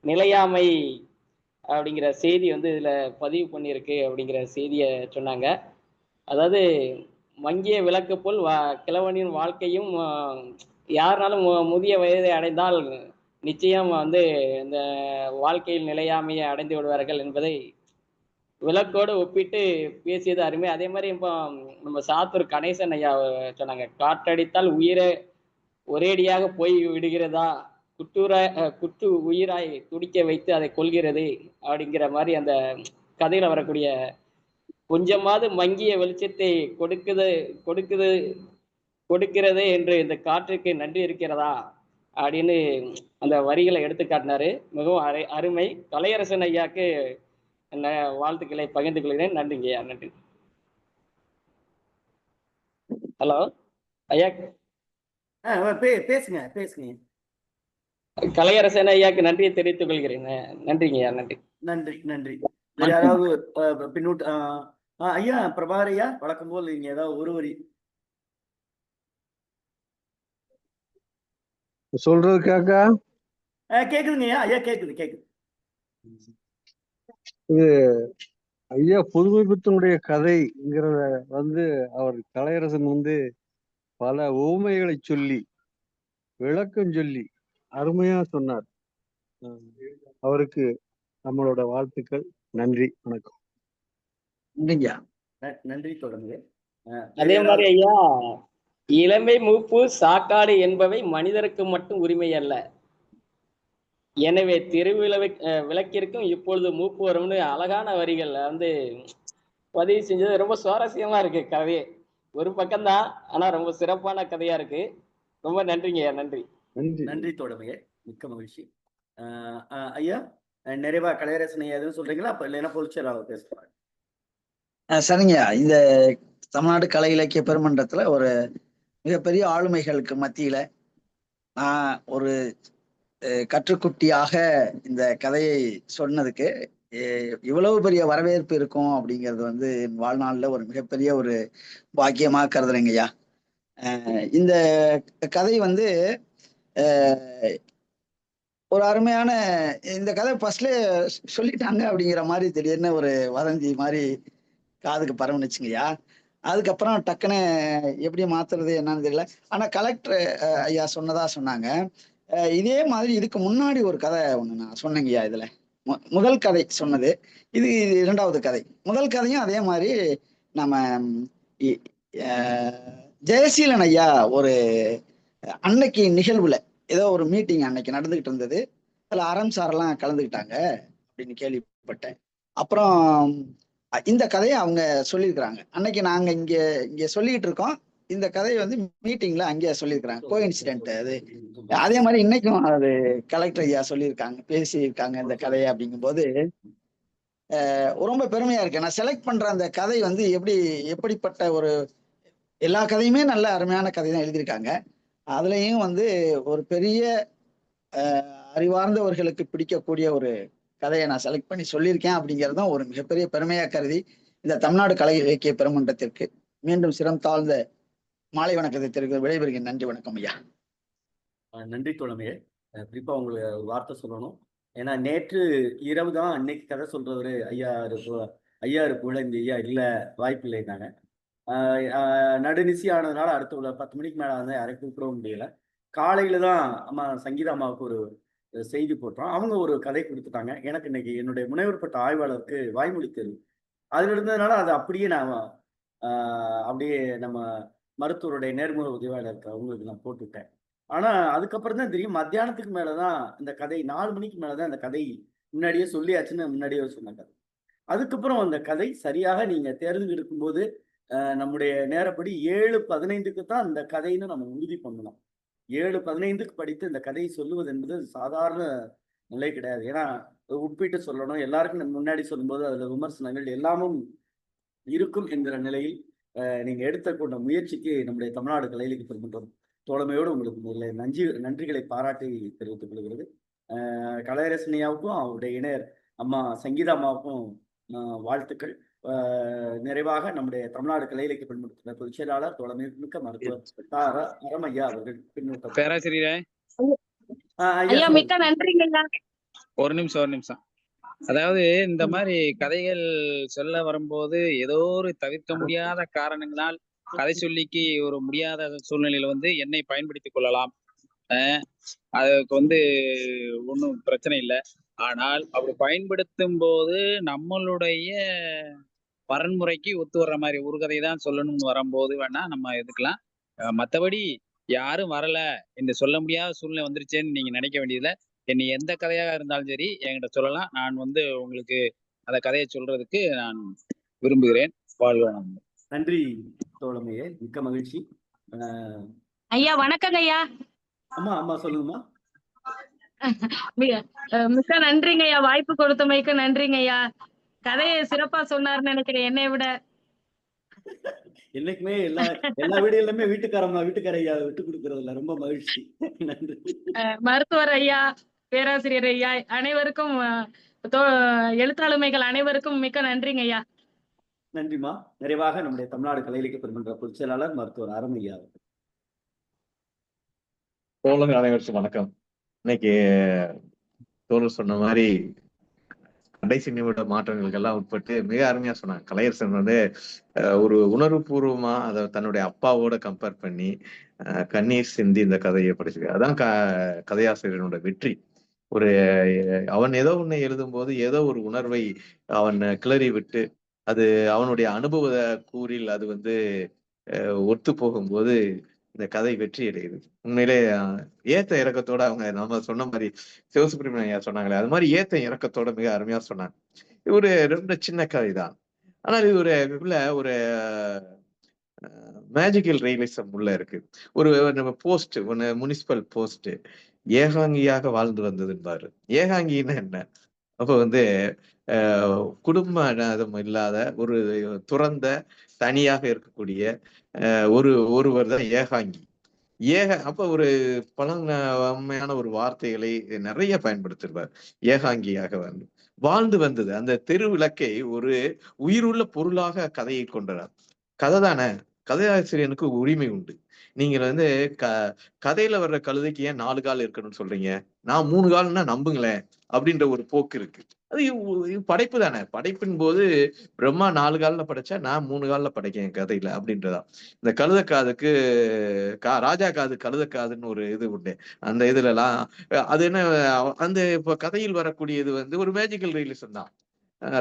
நிலையாமை அப்படிங்கிற செய்தி வந்து இதுல பதிவு பண்ணியிருக்கு அப்படிங்கிற செய்தியை சொன்னாங்க. அதாவது மங்கிய விளக்கு போல் கிழவனின் வாழ்க்கையும் யாருனாலும் முதிய வயதை அடைந்தால் நிச்சயம் வந்து இந்த வாழ்க்கையில் நிலையாமையை அடைந்து விடுவார்கள் என்பதை விளக்கோடு ஒப்பிட்டு பேசியது அருமை. அதே மாதிரி இப்போ நம்ம சாத்தூர் கணேசன் ஐயா சொன்னாங்க, காற்றடித்தால் உயிரை ஒரேடியாக போய் விடுகிறதா, குற்று உயிராய் துடிக்க வைத்து அதை கொள்கிறது அப்படிங்கிற மாதிரி அந்த கதையில வரக்கூடிய கொஞ்சமாவது மங்கிய வெளிச்சத்தை கொடுக்கிறது என்று இந்த காற்றுக்கு நன்றி இருக்கிறதா அப்படின்னு அந்த வரிகளை எடுத்து காட்டினாரு. மிகவும் அருமை. கலையரசன் ஐயாக்கு வாழ்த்துக்களை பகிர்ந்து கொள்கிறேன். நன்றிங்க ஐயா. நன்றி. ஹலோ ஐயா. பேசுங்க பேசுங்க. கலையரசன் ஐயாக்கு நன்றியை தெரிவித்துக் கொள்கிறேன். நன்றிங்க ஐயா. நன்றி நன்றி நன்றி. யாராவது பின்னூட்டு ஐயா பிரபாகர் ஐயா, வழக்கம் போல் நீங்க ஏதாவது ஒரு வரி சொல்றதுக்காக கேக்குதுங்க ஐயா. ஐயா கேக்குது. இது ஐயா புதுமைப்பித்தனுடைய கதைங்கிறத வந்து அவர் கலையரசன் வந்து பல ஊமைகளை சொல்லி விளக்கம் சொல்லி அருமையா சொன்னார். அவருக்கு நம்மளோட வாழ்த்துக்கள். நன்றி, வணக்கம். நன்றி. தொடர்ந்து அதே மாதிரி ஐயா, இளமை மூப்பு சாக்காடு என்பவை மனிதருக்கு மட்டும் உரிமை அல்ல, எனவே விளக்கிற்கும் இப்பொழுது மூப்பு வரும்னு அழகான வரிகள் வந்து பதிவு செஞ்சது ரொம்ப சுவாரஸ்யமா இருக்கு. கதையே ஒரு பக்கம்தான், ஆனா ரொம்ப சிறப்பான கதையா இருக்கு. ரொம்ப நன்றிங்க. நன்றி தோழமையே, மிக்க மகிழ்ச்சி. ஐயா நிறைவா கலையரசன் ஐயா எதுவும் சொல்றீங்களா? அப்ப இல்லைன்னா பொதுச்செயலாளர் பேசுவாங்க. சரிங்க. இந்த தமிழ்நாடு கலை இலக்கிய பெருமன்றத்துல ஒரு மிகப்பெரிய ஆளுமைகளுக்கு மத்தியில நான் ஒரு கற்றுக்குட்டியாக இந்த கதையை சொன்னதுக்கு இவ்வளவு பெரிய வரவேற்பு இருக்கும் அப்படிங்கிறது வந்து என் வாழ்நாள்ல ஒரு மிகப்பெரிய ஒரு பாக்கியமாக கருதுறேங்கய்யா. இந்த கதை வந்து ஒரு அருமையான இந்த கதை ஃபர்ஸ்ட்ல சொல்லிட்டாங்க அப்படிங்கிற மாதிரி திடீர்னு ஒரு வதந்தி மாதிரி காதுக்கு பரவணுச்சுங்கய்யா. அதுக்கப்புறம் டக்குன்னு எப்படி மாத்துறது என்னன்னு தெரியல. ஆனா கலெக்டர் ஐயா சொன்னதா சொன்னாங்க. இதே மாதிரி இதுக்கு முன்னாடி ஒரு கதை ஒண்ணு நான் சொன்னேங்கய்யா. இதுல முதல் கதை சொன்னது இது இரண்டாவது கதை. முதல் கதையும் அதே மாதிரி நம்ம ஜெயசீலன் ஐயா ஒரு அன்னைக்கு நிகழ்வுல ஏதோ ஒரு மீட்டிங் அன்னைக்கு நடந்துகிட்டு இருந்தது. அதுல அறம் சாரெல்லாம் கலந்துக்கிட்டாங்க அப்படின்னு கேள்விப்பட்டேன். அப்புறம் இந்த கதையை அவங்க சொல்லியிருக்கிறாங்க. அன்னைக்கு நாங்க இங்க சொல்லிட்டு இருக்கோம், இந்த கதையை வந்து மீட்டிங்ல அங்கேயே சொல்லியிருக்கிறாங்க. கோஇன்சிடென்ட் அது. அதே மாதிரி இன்னைக்கும் அது கலெக்டர் ஐயா சொல்லியிருக்காங்க, பேசியிருக்காங்க இந்த கதையை. அப்படிங்கும்போது ரொம்ப பெருமையா இருக்கு. நான் செலக்ட் பண்ற அந்த கதை வந்து எப்படிப்பட்ட ஒரு எல்லா கதையுமே நல்ல அருமையான கதை தான் எழுதியிருக்காங்க. அதுலயும் வந்து ஒரு பெரிய அறிவார்ந்தவர்களுக்கு பிடிக்கக்கூடிய ஒரு கதையை நான் செலக்ட் பண்ணி சொல்லியிருக்கேன் அப்படிங்கிறதும் ஒரு மிகப்பெரிய பெருமையா கருதி இந்த தமிழ்நாடு கலை இலக்கிய பெருமன்றத்திற்கு மீண்டும் சிரம் தாழ்ந்த மாலை வணக்கத்தை தெரிவிக்க விடைபெறுகிறேன். நன்றி, வணக்கம் ஐயா. நன்றி தோழமையே. குறிப்பா உங்களுக்கு ஒரு வார்த்தை சொல்லணும். ஏன்னா நேற்று இரவு தான் இன்னைக்கு கதை சொல்றவரு ஐயா இருப்புல இந்த ஐயா இல்ல, வாய்ப்பு இல்லைன்னாங்க. நடுநிசி ஆனதுனால அடுத்த உள்ள 10 மணிக்கு மேல வந்து யாரையும் கூப்பிடவும் முடியல. காலையில தான் அம்மா சங்கீதா அம்மாவுக்கு ஒரு செய்தி போட்டோம். அவங்க ஒரு கதை கொடுத்துட்டாங்க. எனக்கு இன்னைக்கு என்னுடைய முனைவர் பட்ட ஆய்வாளருக்கு வாய்மொழி தேர்வு அதுல இருந்ததுனால அதை அப்படியே நான் அப்படியே நம்ம மருத்துவருடைய நேர்முக உதவியாளருக்கு அவங்களுக்கு நான் போட்டுவிட்டேன். ஆனா அதுக்கப்புறம் தான் தெரியும், மத்தியானத்துக்கு மேலதான் இந்த கதை 4 மணிக்கு மேலதான் இந்த கதை முன்னாடியே சொல்லியாச்சுன்னு முன்னாடியே சொன்ன கதை. அதுக்கப்புறம் அந்த கதை சரியாக நீங்க தேர்ந்தெடுக்கும் போது நம்முடைய நேரப்படி 7:15க்கு தான் அந்த கதைன்னு நம்ம உறுதி பண்ணலாம். 7:15க்கு படித்து இந்த கதையை சொல்லுவது என்பது சாதாரண நிலை கிடையாது. ஏன்னா உட்பிட்டு சொல்லணும், எல்லாருக்கும் முன்னாடி சொல்லும்போது அதுல விமர்சனங்கள் எல்லாமும் இருக்கும் என்கிற நிலையில் நீங்க எடுத்துக்கொண்ட முயற்சிக்கு நம்முடைய தமிழ்நாடு கலையிலக்கிய பெருமன்றம் தோழமையோடு உங்களுக்கு முதல்ல நன்றிகளை பாராட்டி தெரிவித்துக் கொள்கிறது. கலையரசனியாவுக்கும் அவருடைய இணையர் அம்மா சங்கீதா அம்மாவுக்கும் வாழ்த்துக்கள். நிறைவாக நம்முடைய தமிழ்நாடு கலை இலக்கிய பெருமன்றத்தின் பொதுச் செயலாளர் தோழமை மிக்க மருத்துவர் அரமையா அவர்கள் பின்னூட்டம். பேராசிரியரே ஐயா மிக்க நன்றிங்க. ஒரு நிமிஷம். அதாவது இந்த மாதிரி கதைகள் சொல்ல வரும்போது ஏதோ ஒரு தவிர்க்க முடியாத காரணங்களால் கதை சொல்லிக்கு ஒரு முடியாத சூழ்நிலையில வந்து என்னை பயன்படுத்திக் கொள்ளலாம். அதுக்கு வந்து ஒன்றும் பிரச்சனை இல்லை. ஆனால் அப்படி பயன்படுத்தும் போது நம்மளுடைய வரன்முறைக்கு ஒத்து வர்ற மாதிரி ஒரு கதை தான் சொல்லணும்னு வரும்போது வேணா நம்ம எதுக்கலாம். மற்றபடி யாரும் வரல இந்த சொல்ல முடியாத சூழ்நிலை வந்துருச்சேன்னு நீங்க நினைக்க வேண்டியதில்லை. என்னை எந்த கதையாக இருந்தாலும் சரி என்கிட்ட சொல்லலாம். நான் வந்து உங்களுக்கு அந்த கதையை சொல்றதுக்கு நான் விரும்புகிறேன். வாழ்வான நன்றி தோழமையே, மிக்க மகிழ்ச்சி. ஐயா வணக்கங்க ஐயா. ஆமா சொல்லுங்கம்மா. மிக்க நன்றிங்க ஐயா, வாய்ப்பு கொடுத்தமைக்கு நன்றிங்க ஐயா. கதையை சிறப்பா சொன்னார்னு நினைக்கிறேன் என்னை விட. என்னைக்குமே எல்லா வீடுகளிலுமே வீட்டுக்கார ஐயா விட்டு கொடுக்கறதுல ரொம்ப மகிழ்ச்சி. நன்றி. மருத்துவர் ஐயா, பேராசிரியர் ஐயா அனைவருக்கும், எழுத்தாளுமைகள் அனைவருக்கும் மிக்க நன்றிங்க ஐயா. நன்றிமா. நிறைவாக நம்முடைய தமிழ்நாடு கலை இலக்கிய பெருமன்ற பொதுச் செயலாளர் மருத்துவர் அரமையா. தோழர்கள் அனைவருக்கும் வணக்கம். இன்னைக்கு தோழர் சொன்ன மாதிரி கடைசி நிமிட மாற்றங்களுக்கு எல்லாம் உட்பட்டு மிக அருமையா சொன்னாங்க. கலையரசன் வந்து ஒரு உணர்வு பூர்வமா அதை தன்னுடைய அப்பாவோட கம்பேர் பண்ணி கண்ணீர் சிந்தி இந்த கதையை படிச்சிருக்காரு. அதான் கதையாசிரியனோட வெற்றி. அவன் ஏதோ ஒண்ணு எழுதும் போது ஏதோ ஒரு உணர்வை அவன் கிளறி விட்டு அது அவனுடைய அனுபவ கூறில் அது வந்து ஒத்து போகும்போது இந்த கதை வெற்றி அடையுது. உண்மையிலே ஏத்த இறக்கத்தோட அவங்க நம்ம சொன்ன மாதிரி சிவசுப்ரமணியன் ஐயா சொன்னாங்களே, அது மாதிரி ஏத்த இறக்கத்தோட மிக அருமையா சொன்னாங்க. இது ரொம்ப சின்ன கதை தான், ஆனால் இது ஒரு மேஜிக்கல் ரியலிசம் உள்ள இருக்கு. நம்ம போஸ்ட் ஒன்னு முனிசிபல் போஸ்ட் ஏகாங்கியாக வாழ்ந்து வந்ததுன்னு. ஏகாங்கின்னா என்ன? அப்ப வந்து குடும்ப இல்லாத ஒரு துறந்த தனியாக இருக்கக்கூடிய ஒருவர் தான் ஏகாங்கி. அப்ப ஒரு பழமையான ஒரு வார்த்தைகளை நிறைய பயன்படுத்திருப்பார். ஏகாங்கியாக வாழ்ந்து வந்தது அந்த தெரு விளக்கை ஒரு உயிருள்ள பொருளாக கதையை கொண்டார். கதை தானே, கதையாசிரியனுக்கு உரிமை உண்டு. நீங்க வந்து கதையில வர்ற கழுதைக்கு ஏன் 4 கால் இருக்கணும்னு சொல்றீங்க, நான் 3 கால்னா நம்புங்களேன் அப்படின்ற ஒரு போக்கு இருக்கு. அது படைப்பு தானே. படைப்பின் போது பிரம்மா 4 கால்ல படைச்சா நான் 3 கால்ல படைக்கேன் கதையில அப்படின்றதா. இந்த கழுதக்காதுக்கு ராஜா காது கழுதக்காதுன்னு ஒரு இது உண்டு. அந்த இதுல எல்லாம் அது என்ன, அந்த இப்ப கதையில் வரக்கூடியது வந்து ஒரு மேஜிக்கல் ரியலிசம் தான்.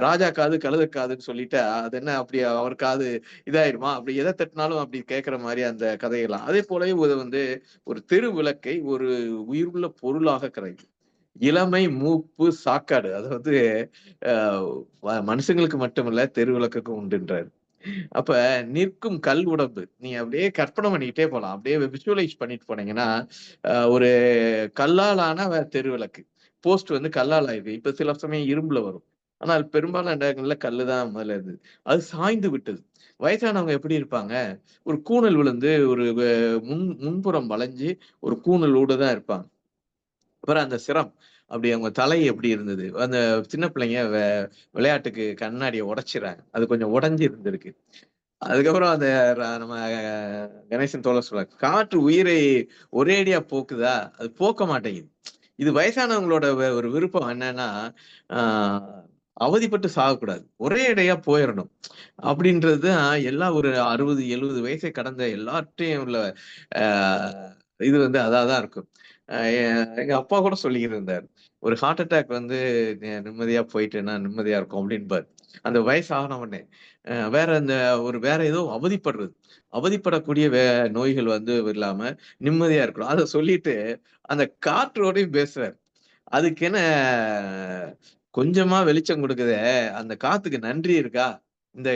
ராஜா காது கழுதக்காதுன்னு சொல்லிட்டு அது என்ன அப்படி அவர் காது இதாயிடுமா, அப்படி எதை தட்டினாலும் அப்படி கேட்கிற மாதிரி அந்த கதையெல்லாம். அதே போலவே இது வந்து ஒரு தெரு விளக்கை ஒரு உயிருள்ள பொருளாக கரையுது. இளமை மூப்பு சாக்காடு, அது வந்து மனுஷங்களுக்கு மட்டுமல்ல தெரு விளக்குக்கும் உண்டுன்றாரு. அப்ப நிற்கும் கல் உடம்பு நீங்க அப்படியே கற்பனை பண்ணிக்கிட்டே போலாம். அப்படியே விஷுவலைஸ் பண்ணிட்டு போனீங்கன்னா ஒரு கல்லாலான தெருவிளக்கு போஸ்ட் வந்து கல்லால் ஆயிருக்கு. இப்ப சில சமயம் இரும்புல வரும், ஆனால் பெரும்பாலான இடங்கள்ல கல்லுதான் முதல்ல இருந்தது. அது சாய்ந்து விட்டது. வயசானவங்க எப்படி இருப்பாங்க, ஒரு கூணல் விழுந்து ஒரு முன்புறம் வளைஞ்சு ஒரு கூணலோடு தான் இருப்பாங்க. அப்புறம் அந்த சிரம் அப்படி அவங்க தலை எப்படி இருந்தது, அந்த சின்ன பிள்ளைங்க விளையாட்டுக்கு கண்ணாடியை உடைச்சிடறாங்க, அது கொஞ்சம் உடஞ்சி இருந்திருக்கு. அதுக்கப்புறம் அந்த நம்ம கணேசன் தோழர் சொல்ல, காற்று உயிரை ஒரேடியா போக்குதா, அது போக்க மாட்டேங்குது. இது வயசானவங்களோட ஒரு விருப்பம் என்னன்னா அவதிப்பட்டு சாகக்கூடாது, ஒரே இடையா போயிடணும் அப்படின்றதுதான். எல்லாம் ஒரு 60-70 வயசை கடந்த எல்லார்ட்டையும் உள்ள இது வந்து அதாதான் இருக்கும். எங்க அப்பா கூட சொல்லிக்கிட்டு இருந்தார், ஒரு ஹார்ட் அட்டாக் வந்து நிம்மதியா போயிட்டுன்னா நிம்மதியா இருக்கும் அப்படின்பாரு. அந்த வயசு ஆன உடனே வேற ஏதோ அவதிப்படக்கூடிய நோய்கள் வந்து இல்லாம நிம்மதியா இருக்கணும் அதை சொல்லிட்டு அந்த காற்றோடையும் பேசுறாரு. அதுக்கு என்ன கொஞ்சமா வெளிச்சம் கொடுக்குதே, அந்த காத்துக்கு நன்றி இருக்கா, இந்த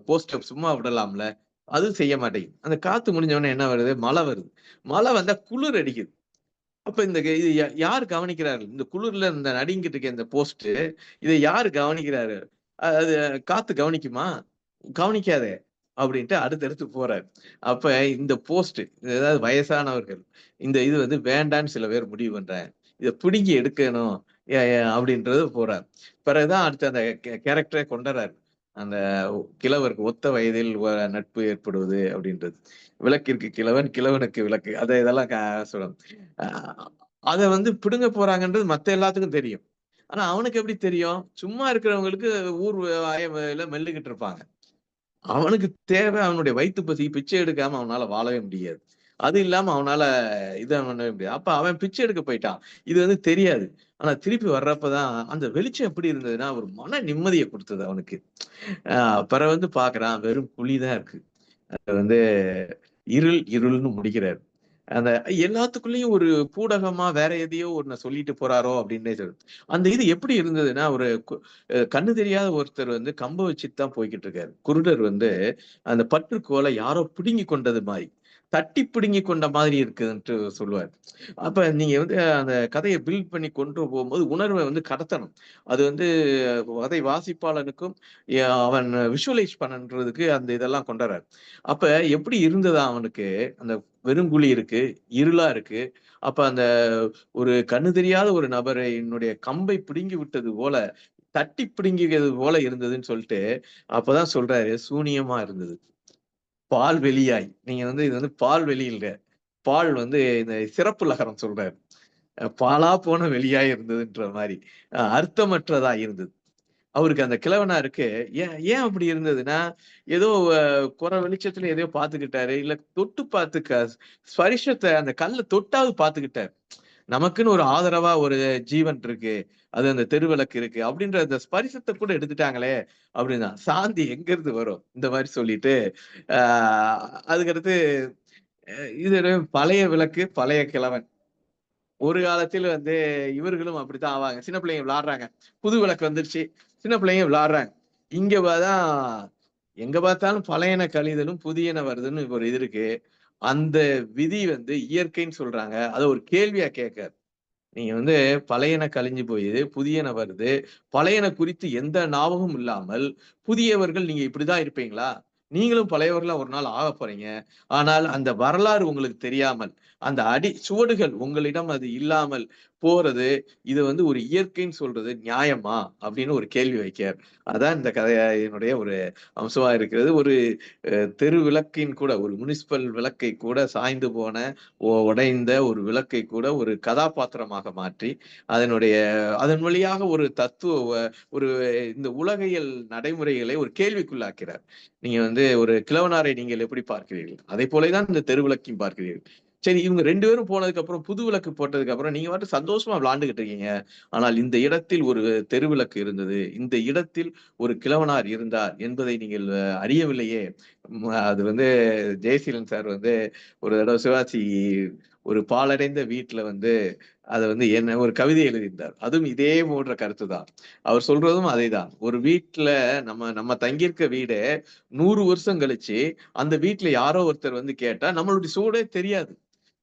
போஸ்ட சும்மா விடலாம்ல அது செய்ய மாட்டேங்குது. அந்த காத்து முடிஞ்ச உடனே என்ன வருது? மழை வருது. மழை வந்தா குளிர் அடிக்குது. அப்ப இது யார் கவனிக்கிறார்கள்? இந்த குளிர்ல இந்த நடுங்கிட்டு இருக்க இந்த போஸ்ட், இதை யாரு கவனிக்கிறாரு? அது காத்து கவனிக்குமா? கவனிக்காதே அப்படின்ட்டு அடுத்தடுத்து போறாரு. அப்ப இந்த போஸ்ட், ஏதாவது வயசானவர்கள், இந்த இது வந்து வேண்டான்னு சில பேர் முடிவு பண்றாங்க. இத பிடுங்கி எடுக்கணும் அப்படின்றது போறார். பிறகுதான் அடுத்து அந்த கேரக்டரை கொண்டுறாரு. அந்த கிழவருக்கு ஒத்த வயதில் நட்பு ஏற்படுவது அப்படின்றது. விளக்கிற்கு கிழவன், கிழவனுக்கு விளக்கு. இதெல்லாம் சொல்லணும். அத வந்து பிடுங்க போறாங்கன்றது மத்த எல்லாத்துக்கும் தெரியும். ஆனா அவனுக்கு எப்படி தெரியும்? சும்மா இருக்கிறவங்களுக்கு ஊர் வாயில மெல்லுகிட்டு இருப்பாங்க. அவனுக்கு தேவை அவனுடைய வயித்து பசி. பிச்சை எடுக்காம அவனால வாழவே முடியாது. அது இல்லாம அவனால இத பண்ணவே முடியாது. அப்ப அவன் பிச்சை எடுக்க போயிட்டான். இது வந்து தெரியாது. ஆனா திருப்பி வர்றப்பதான் அந்த வெளிச்சம் எப்படி இருந்ததுன்னா, ஒரு மன நிம்மதிய குடுத்தது அவனுக்கு. பிறகு வந்து பார்க்குறான், வெறும் குழிதான் இருக்கு. அது வந்து இருள்னு முடிக்கிறாரு. அந்த எல்லாத்துக்குள்ளயும் ஒரு பூடகமா வேற எதையோ ஒண்ண சொல்லிட்டு போறாரோ அப்படின்னே சொல்லு. அந்த இது எப்படி இருந்ததுன்னா, ஒரு கண்ணு தெரியாத ஒருத்தர் வந்து கம்ப வச்சுட்டு தான் போய்கிட்டு இருக்காரு. குருடர் வந்து அந்த பற்றுக்கோலை யாரோ பிடுங்கி கொண்டது மாதிரி, தட்டி பிடுங்கி கொண்ட மாதிரி இருக்குதுன்ட்டு சொல்லுவார். அப்ப நீங்க வந்து அந்த கதையை பில்ட் பண்ணி கொண்டு போகும்போது உணர்வை வந்து கடத்தணும். அது வந்து கதை வாசிப்பாளனுக்கும் அவன் விஷுவலைஸ் பண்ணன்றதுக்கு அந்த இதெல்லாம் கொண்டுறாரு. அப்ப எப்படி இருந்ததா அவனுக்கு? அந்த வெறுங்குழி இருக்கு, இருளா இருக்கு. அப்ப அந்த ஒரு கண்ணு தெரியாத ஒரு நபரை என்னுடைய கம்பை பிடுங்கி விட்டது போல, தட்டி பிடுங்கியது போல இருந்ததுன்னு சொல்லிட்டு, அப்பதான் சொல்றாரு, சூனியமா இருந்தது. பால் வெளியாய். நீங்க வந்து இது வந்து பால் வெளி இல்ல. பால் வந்து இந்த சிறப்பு லகரம் சொல்றாரு. பாலா போன வெளியாய் இருந்ததுன்ற மாரி. அர்த்தமற்றதா இருந்தது. அவருக்கு அந்த கிழவனாருக்கு ஏன் ஏன் அப்படி இருந்ததுன்னா, ஏதோ குறை வெளிச்சத்துல எதையோ பார்த்துக்கிட்டாரு. இல்ல தொட்டு ஸ்பரிசத்த அந்த கல்ல தொட்டாவது பார்த்துக்கிட்டாரு. நமக்குன்னு ஒரு ஆதரவா ஒரு ஜீவன் இருக்கு. அது அந்த தெருவிளக்கு இருக்கு. அப்படின்ற அந்த ஸ்பரிசத்த கூட எடுத்துட்டாங்களே அப்படின்னா, சாந்தி எங்க இருந்து வரும்? இந்த மாரி சொல்லிட்டு, ஆ அதுக்கடுத்து இது பழைய விளக்கு, பழைய கிழவன். ஒரு காலத்தில் வந்து இவர்களும் அப்படித்தான் ஆவாங்க. சின்ன பிள்ளைங்க விளையாடுறாங்க. புது விளக்கு வந்துருச்சு. சின்ன பிள்ளைங்க விளையாடுறாங்க. இங்க தான் எங்க பார்த்தாலும் பழையன கழிதலும் புதியன வருதுன்னு ஒரு இது இருக்கு. அந்த விதி வந்து இயற்கைன்னு சொல்றாங்க. அத ஒரு கேள்வியா கேட்காது. நீங்க வந்து பழையன கழிஞ்சு போயுது, புதியன வருது. பழையன குறித்து எந்த ஞாபகமும் இல்லாமல், புதியவர்கள் நீங்க இப்படிதான் இருப்பீங்களா? நீங்களும் பழையவர்களா ஒரு நாள் ஆகப் போறீங்க. ஆனால் அந்த வரலாறு உங்களுக்கு தெரியாமல், அந்த சுவடுகள் உங்களிடம் அது இல்லாமல் போறது, இது வந்து ஒரு இயற்கைன்னு சொல்றது நியாயமா? அப்படின்னு ஒரு கேள்வி வைக்கிறார். அதான் இந்த கதையினுடைய ஒரு அம்சமா இருக்கிறது. ஒரு தெரு விளக்கின் கூட, ஒரு முனிசிபல் விளக்கை கூட சாய்ந்து போன, உடைந்த ஒரு விளக்கை கூட ஒரு கதாபாத்திரமாக மாற்றி, அதன் வழியாக ஒரு ஒரு இந்த உலகியல் நடைமுறைகளை ஒரு கேள்விக்குள்ளாக்கிறார். நீங்க வந்து ஒரு கிழவனாரை நீங்கள் எப்படி பார்க்கிறீர்கள்? அதைப் போலதான் இந்த தெருவிளக்கையும் பார்க்கிறீர்கள். சரி, இவங்க 2 பேரும் போனதுக்கு அப்புறம் புது விளக்கு போட்டதுக்கு அப்புறம் நீங்க பாட்டுக்கு சந்தோஷமா விளையாண்டுகிட்டு இருக்கீங்க. ஆனால் இந்த இடத்தில் ஒரு தெருவிளக்கு இருந்தது. இந்த இடத்தில் ஒரு கிழவனார் இருந்தார் என்பதை நீங்கள் அறியவில்லையே. அது வந்து ஜெயசீலன் சார் வந்து ஒரு தடவை சிவாஜி ஒரு பாழடைந்த வீட்டுல வந்து அத வந்து என்ன ஒரு கவிதை எழுதியிருந்தார். அதுவும் இதே போன்ற கருத்து தான். அவர் சொல்றதும் அதேதான். ஒரு வீட்டுல நம்ம தங்கியிருக்க வீடு 100 வருஷம் கழிச்சு அந்த வீட்டுல யாரோ ஒருத்தர் வந்து கேட்டா நம்மளுடைய சூடே தெரியாது.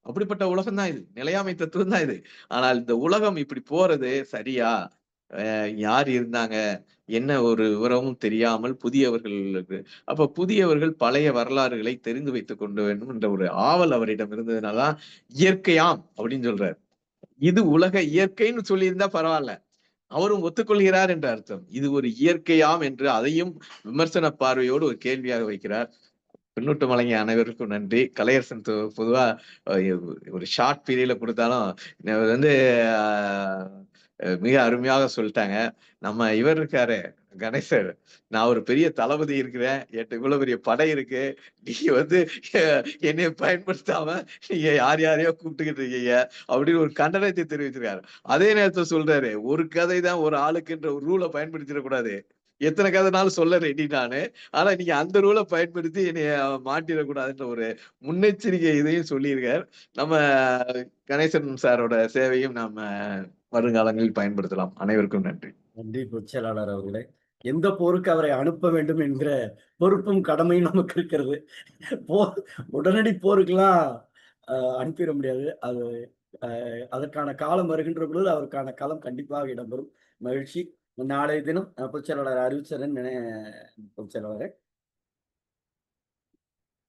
அப்படிப்பட்ட உலகம் தான் இது. நிலையாமை தத்துவம் தான் இது. ஆனால் இந்த உலகம் இப்படி போறது சரியா? யார் இருந்தாங்க? என்ன ஒரு விவரமும் தெரியாமல் புதியவர்களுக்கு அப்ப புதியவர்கள் பழைய வரலாறுகளை தெரிந்து வைத்துக் கொண்டு வேண்டும் என்ற ஒரு ஆவல் அவரிடம் இருந்ததுனாலதான் இயற்கையாம் அப்படின்னு சொல்றாரு. இது உலக இயற்கைன்னு சொல்லியிருந்தா பரவாயில்ல. அவரும் ஒத்துக்கொள்கிறார் என்ற அர்த்தம். இது ஒரு இயற்கையாம் என்று அதையும் விமர்சன பார்வையோடு ஒரு கேள்வியாக வைக்கிறார். பின்னூட்டு வழங்கிய அனைவருக்கும் நன்றி. கலையரசன் பொதுவா ஒரு ஷார்ட் பீரியட்ல கொடுத்தாலும் வந்து மிக அருமையாக சொல்லிட்டாங்க. நம்ம இவர் இருக்காரு கணேசர், நான் ஒரு பெரிய தளபதி இருக்கிறேன், என்கிட்ட இவ்வளவு பெரிய படை இருக்கு, நீங்க வந்து என்னைய பயன்படுத்தாம நீங்க யாரையோ கூப்பிட்டுக்கிட்டு இருக்கீங்க அப்படின்னு ஒரு கண்டனத்தை தெரிவிச்சிருக்காரு. அதே நேரத்துல சொல்றாரு, ஒரு கதை தான் ஒரு ஆளுக்குன்ற ஒரு ரூலை பயன்படுத்திடக்கூடாது, எத்தனை கதைனாலும் சொல்ல ரெடி நானு, ஆனா நீங்க அந்த ரூலை பயன்படுத்தி என்னைய மாட்டிடக்கூடாதுன்ற ஒரு முன்னெச்சரிக்கை இதையும் சொல்லியிருக்கார். நம்ம கணேசன் சாரோட சேவையும் நாம வருங்காலங்களில் பயன்படுத்தலாம். அனைவருக்கும் நன்றி. நன்றி பொதுச்செயலாளர் அவர்களே. எந்த போருக்கு அவரை அனுப்ப வேண்டும் என்கிற பொறுப்பும் கடமையும் நமக்கு இருக்கிறது. போர் உடனடி போருக்கெல்லாம் அனுப்பிட முடியாது. அது அதற்கான காலம் வருகின்ற பொழுது அவருக்கான காலம் கண்டிப்பாக இடம்பெறும். மகிழ்ச்சி. நாளைய தினம் பொதுச்செயலாளர் அறிவிச்சரன் பொதுச்செயலாளரே,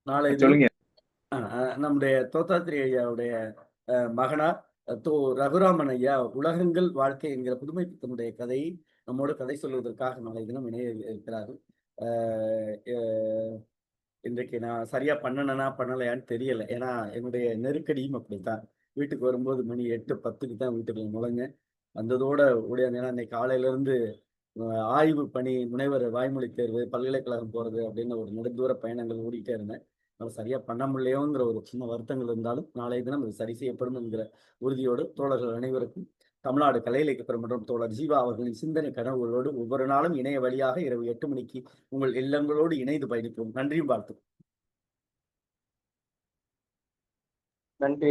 நாளைய தினம் சொல்லுங்க. நம்முடைய தோத்தாத்திரி ஐயாவுடைய மகனார் ரகுராமன் ஐயா உலகங்கள் வாழ்க்கை என்கிற புதுமை பித்தனுடைய கதையை நம்மோடு கதை சொல்வதற்காக நாளை தினம் இணைய இருக்கிறார்கள். இன்றைக்கு நான் சரியா பண்ணலையான்னு தெரியல. ஏன்னா என்னுடைய நெருக்கடியும் அப்படித்தான். வீட்டுக்கு வரும்போது மணி 8:10க்கு தான் வீட்டுக்குள்ள நுழைஞ்சேன். வந்ததோட ஓடியாந்து, ஏன்னா இன்னைக்கு காலையில இருந்து ஆய்வு பணி, முனைவர் வாய்மொழி தேர்வு, பல்கலைக்கழகம் போறது அப்படின்னு ஒரு நெடுந்தூர பயணங்கள் ஓடிட்டே இருந்தேன். அதை சரியா பண்ண முடியலையோங்கிற ஒரு சின்ன வருத்தங்கள் இருந்தாலும் நாளைய தினம் அது சரி செய்யப்படும் என்கிற உறுதியோடு தோழர்கள் அனைவருக்கும் தமிழ்நாடு கலை இலக்கிய பெருமன்றம் தோழர் ஜீவா அவர்களின் சிந்தனை கனவுகளோடு ஒவ்வொரு நாளும் இணைய வழியாக இரவு 8 மணிக்கு உங்கள் இல்லங்களோடு இணைந்து பயணிப்போம். நன்றியும் வாழ்த்தும். நன்றி.